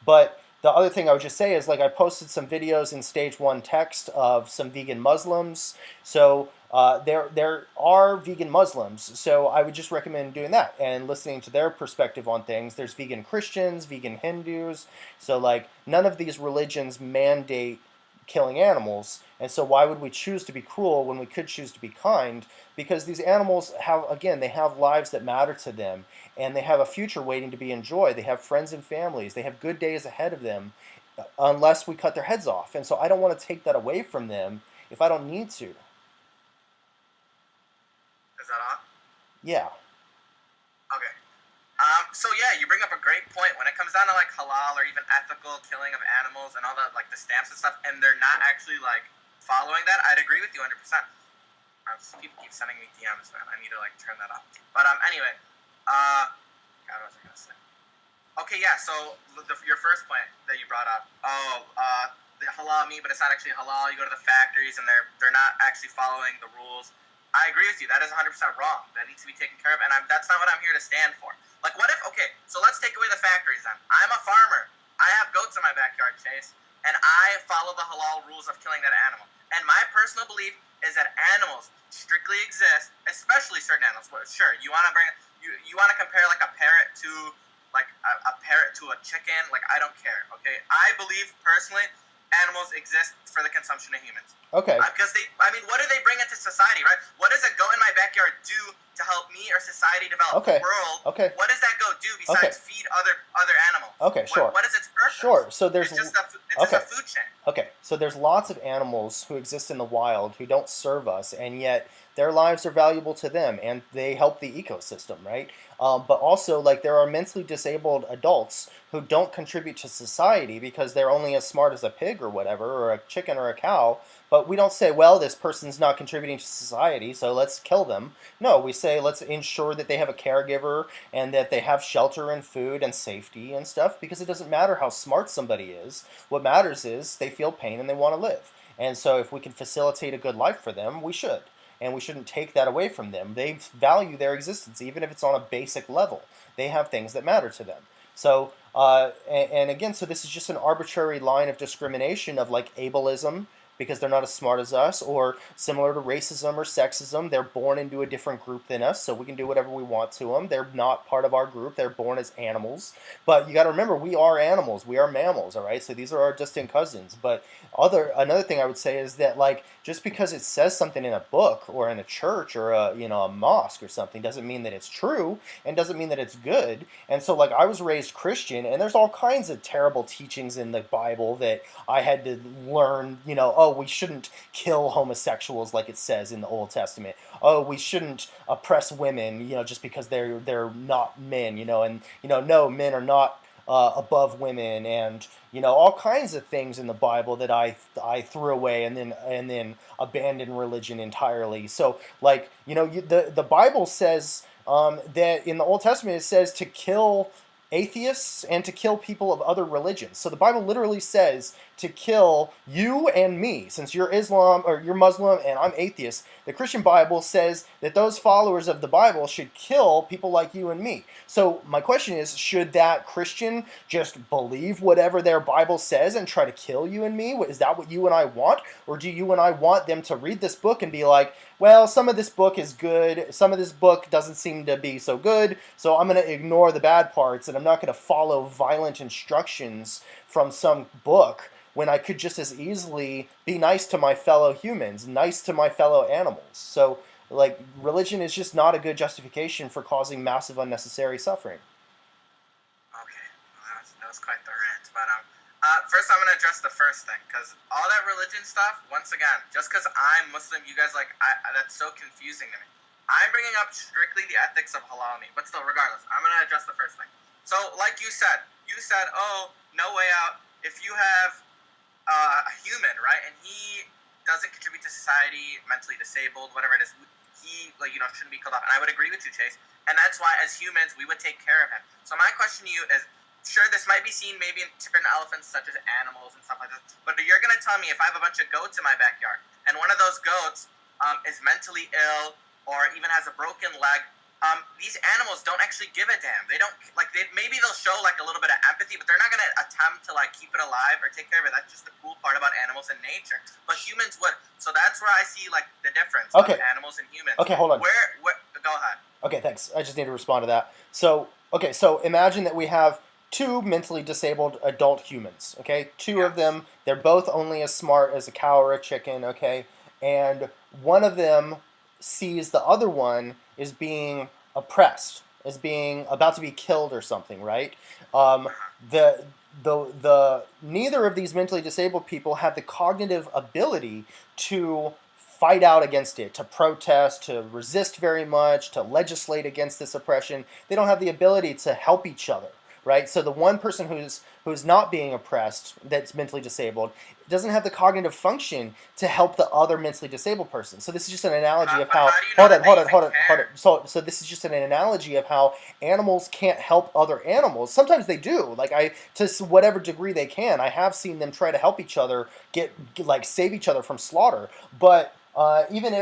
But the other thing I would just say is, like, I posted some videos in Stage 1 text of some vegan Muslims. So there are vegan Muslims. So I would just recommend doing that and listening to their perspective on things. There's vegan Christians, vegan Hindus. So, like, none of these religions mandate killing animals. And so why would we choose to be cruel when we could choose to be kind? Because these animals they have lives that matter to them, and they have a future waiting to be enjoyed. They have friends and families. They have good days ahead of them, unless we cut their heads off. And so I don't want to take that away from them if I don't need to. Is that on? Yeah. Okay. So yeah, you bring up a great point when it comes down to like halal or even ethical killing of animals and all that, like the stamps and stuff, and they're not actually like following that. I'd agree with you 100%. People keep sending me DMs, man. I need to like turn that off. But anyway, God, what was I gonna say? Okay, yeah. So your first point that you brought up, the halal meat, but it's not actually halal. You go to the factories and they're not actually following the rules. I agree with you. That is 100% wrong. That needs to be taken care of, and that's not what I'm here to stand for. Like, what if? Okay, so let's take away the factories then. I'm a farmer. I have goats in my backyard, Chase, and I follow the halal rules of killing that animal. And my personal belief is that animals strictly exist, especially certain animals. Sure, you want to compare like a parrot to like a parrot to a chicken. Like, I don't care. Okay, I believe personally animals exist for the consumption of humans. Okay. Because what do they bring into society, right? What does a goat in my backyard do to help me or society develop the world? Okay. What does that goat do besides feed other animals? Okay, sure. What is its purpose? Sure. So there's it's just a food chain. Okay. So there's lots of animals who exist in the wild who don't serve us, and yet their lives are valuable to them, and they help the ecosystem, right? But also, like, there are mentally disabled adults who don't contribute to society because they're only as smart as a pig or whatever, or a chicken or a cow. But we don't say, well, this person's not contributing to society, so let's kill them. No, we say let's ensure that they have a caregiver and that they have shelter and food and safety and stuff, because it doesn't matter how smart somebody is. What matters is they feel pain and they want to live. And so if we can facilitate a good life for them, we should. And we shouldn't take that away from them. They value their existence, even if it's on a basic level. They have things that matter to them. So, and again, so this is just an arbitrary line of discrimination of like ableism, because they're not as smart as us, or similar to racism or sexism. They're born into a different group than us, so we can do whatever we want to them. They're not part of our group. They're born as animals. But you got to remember, we are animals. We are mammals, all right? So these are our distant cousins. But another thing I would say is that, like, just because it says something in a book or in a church or a mosque or something doesn't mean that it's true, and doesn't mean that it's good. And so, like, I was raised Christian, and there's all kinds of terrible teachings in the Bible that I had to learn, oh, we shouldn't kill homosexuals like it says in the Old Testament. Oh, we shouldn't oppress women, just because they're not men, and no, men are not above women, and all kinds of things in the Bible that I threw away and then abandoned religion entirely. So like the Bible says that in the Old Testament it says to kill atheists and to kill people of other religions. So the Bible literally says to kill you and me. Since you're Islam or you're Muslim and I'm atheist, the Christian Bible says that those followers of the Bible should kill people like you and me. So my question is, should that Christian just believe whatever their Bible says and try to kill you and me? Is that what you and I want? Or do you and I want them to read this book and be like, well, some of this book is good, some of this book doesn't seem to be so good, so I'm going to ignore the bad parts and I'm not going to follow violent instructions from some book when I could just as easily be nice to my fellow humans, nice to my fellow animals. So, like, religion is just not a good justification for causing massive unnecessary suffering. Okay, well, that was quite the rant. But first I'm going to address the first thing, because all that religion stuff, once again, just because I'm Muslim, you guys, that's so confusing to me. I'm bringing up strictly the ethics of halal meat, but still, regardless, I'm going to address the first thing. So, like you said, oh, no way out. If you have a human, right, and he doesn't contribute to society, mentally disabled, whatever it is, he, shouldn't be killed off. And I would agree with you, Chase. And that's why, as humans, we would take care of him. So my question to you is, sure, this might be seen maybe in certain elephants, such as animals and stuff like this, but you're going to tell me if I have a bunch of goats in my backyard, and one of those goats is mentally ill or even has a broken leg, these animals don't actually give a damn. They don't, maybe they'll show, a little bit of empathy, but they're not going to attempt to, keep it alive or take care of it. That's just the cool part about animals and nature. But humans would. So that's where I see, the difference of animals and humans. Okay, hold on. Go ahead. Okay, thanks. I just need to respond to that. So imagine that we have two mentally disabled adult humans, okay? Two of them, they're both only as smart as a cow or a chicken, okay? And one of them sees the other one is being oppressed, as being about to be killed or something, right? The neither of these mentally disabled people have the cognitive ability to fight out against it, to protest, to resist very much, to legislate against this oppression. They don't have the ability to help each other, right? So the one person who's not being oppressed, that's mentally disabled, doesn't have the cognitive function to help the other mentally disabled person. So this is just an analogy of how. Hold on. So this is just an analogy of how animals can't help other animals. Sometimes they do, to whatever degree they can. I have seen them try to help each other save each other from slaughter, but. Even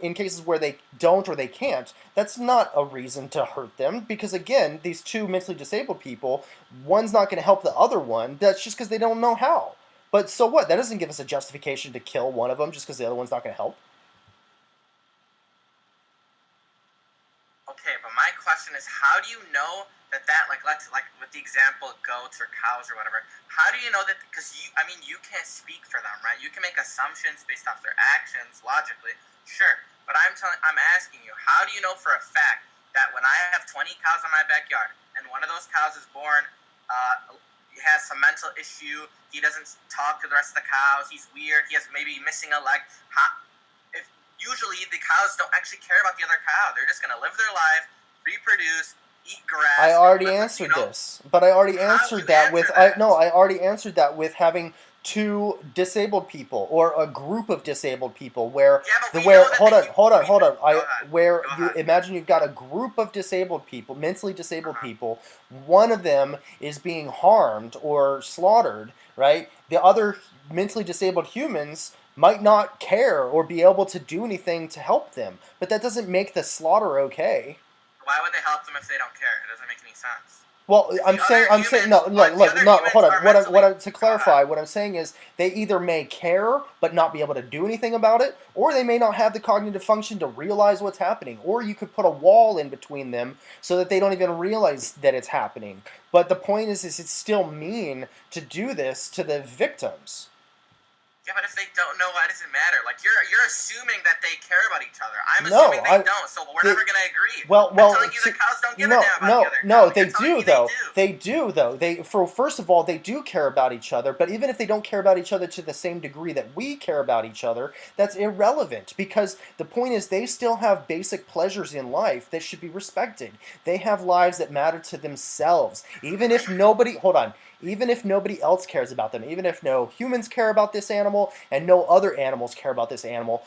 in cases where they don't or they can't, that's not a reason to hurt them, because again, these two mentally disabled people, one's not going to help the other one. That's just because they don't know how. But so what? That doesn't give us a justification to kill one of them just because the other one's not going to help. Okay, but my question is, how do you know that with the example of goats or cows or whatever, how do you know that? Because you can't speak for them, right? You can make assumptions based off their actions logically, sure. But I'm asking you, how do you know for a fact that when I have 20 cows in my backyard and one of those cows is born, he has some mental issue, he doesn't talk to the rest of the cows, he's weird, he has maybe missing a leg. Usually the cows don't actually care about the other cow. They're just going to live their life, reproduce, eat grass. I already answered this, but I already answered that with I already answered that with having two disabled people or a group of disabled people where imagine you've got a group of disabled people, mentally disabled people, one of them is being harmed or slaughtered, right? The other mentally disabled humans might not care or be able to do anything to help them, but that doesn't make the slaughter okay. Why would they help them if they don't care? It doesn't make any sense. Well, to clarify, what I'm saying is they either may care but not be able to do anything about it, or they may not have the cognitive function to realize what's happening, or you could put a wall in between them so that they don't even realize that it's happening. But the point is it's still mean to do this to the victims. Yeah, but if they don't know, why does it matter? You're assuming that they care about each other. I'm assuming they don't, so we're never going to agree. Well, I'm telling you the cows don't don't give a damn about the other cow. No, Like, they you're telling do me though. They They do though. First of all, they do care about each other. But even if they don't care about each other to the same degree that we care about each other, that's irrelevant, because the point is they still have basic pleasures in life that should be respected. They have lives that matter to themselves, even if nobody. Hold on. Even if nobody else cares about them, even if no humans care about this animal and no other animals care about this animal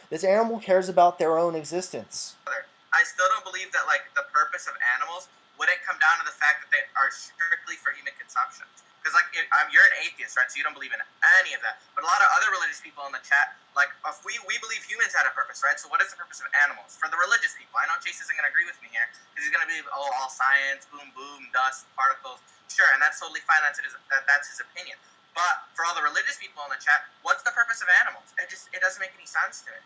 cares about their own existence. I still don't believe that like the purpose of animals wouldn't come down to the fact that they are strictly for human consumption. Because like you're an atheist, right? So you don't believe in any of that. But a lot of other religious people in the chat, like if we believe humans had a purpose, right? So what is the purpose of animals for the religious people? I know Chase isn't going to agree with me here because he's going to be all science, boom boom, dust, particles. Sure, and that's totally fine. That's his opinion. But for all the religious people in the chat, what's the purpose of animals? It doesn't make any sense to me.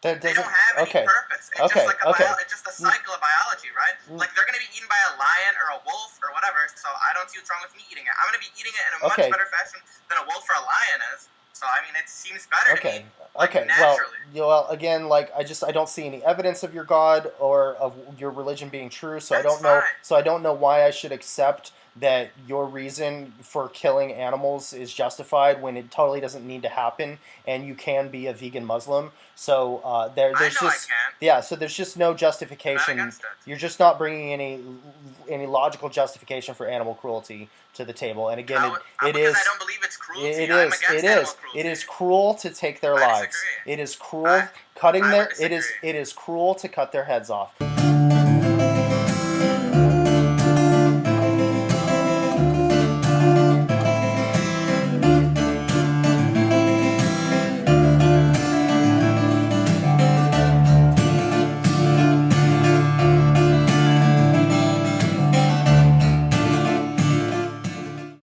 They don't have any purpose. It's just like it's just a cycle of biology, right? Like they're going to be eaten by a lion or a wolf or whatever, so I don't see what's wrong with me eating it. I'm going to be eating it in a much better fashion than a wolf or a lion is. So I mean, it seems better to me. Like, naturally. Well, again, like I don't see any evidence of your God or of your religion being true, so I don't know. So I don't know why I should accept that your reason for killing animals is justified when it totally doesn't need to happen, and you can be a vegan Muslim. So there's so there's just no justification. You're just not bringing any logical justification for animal cruelty to the table. And again, it is. I don't believe it's cruelty. It is cruel to take their lives. It is cruel cutting their. It is cruel to cut their heads off.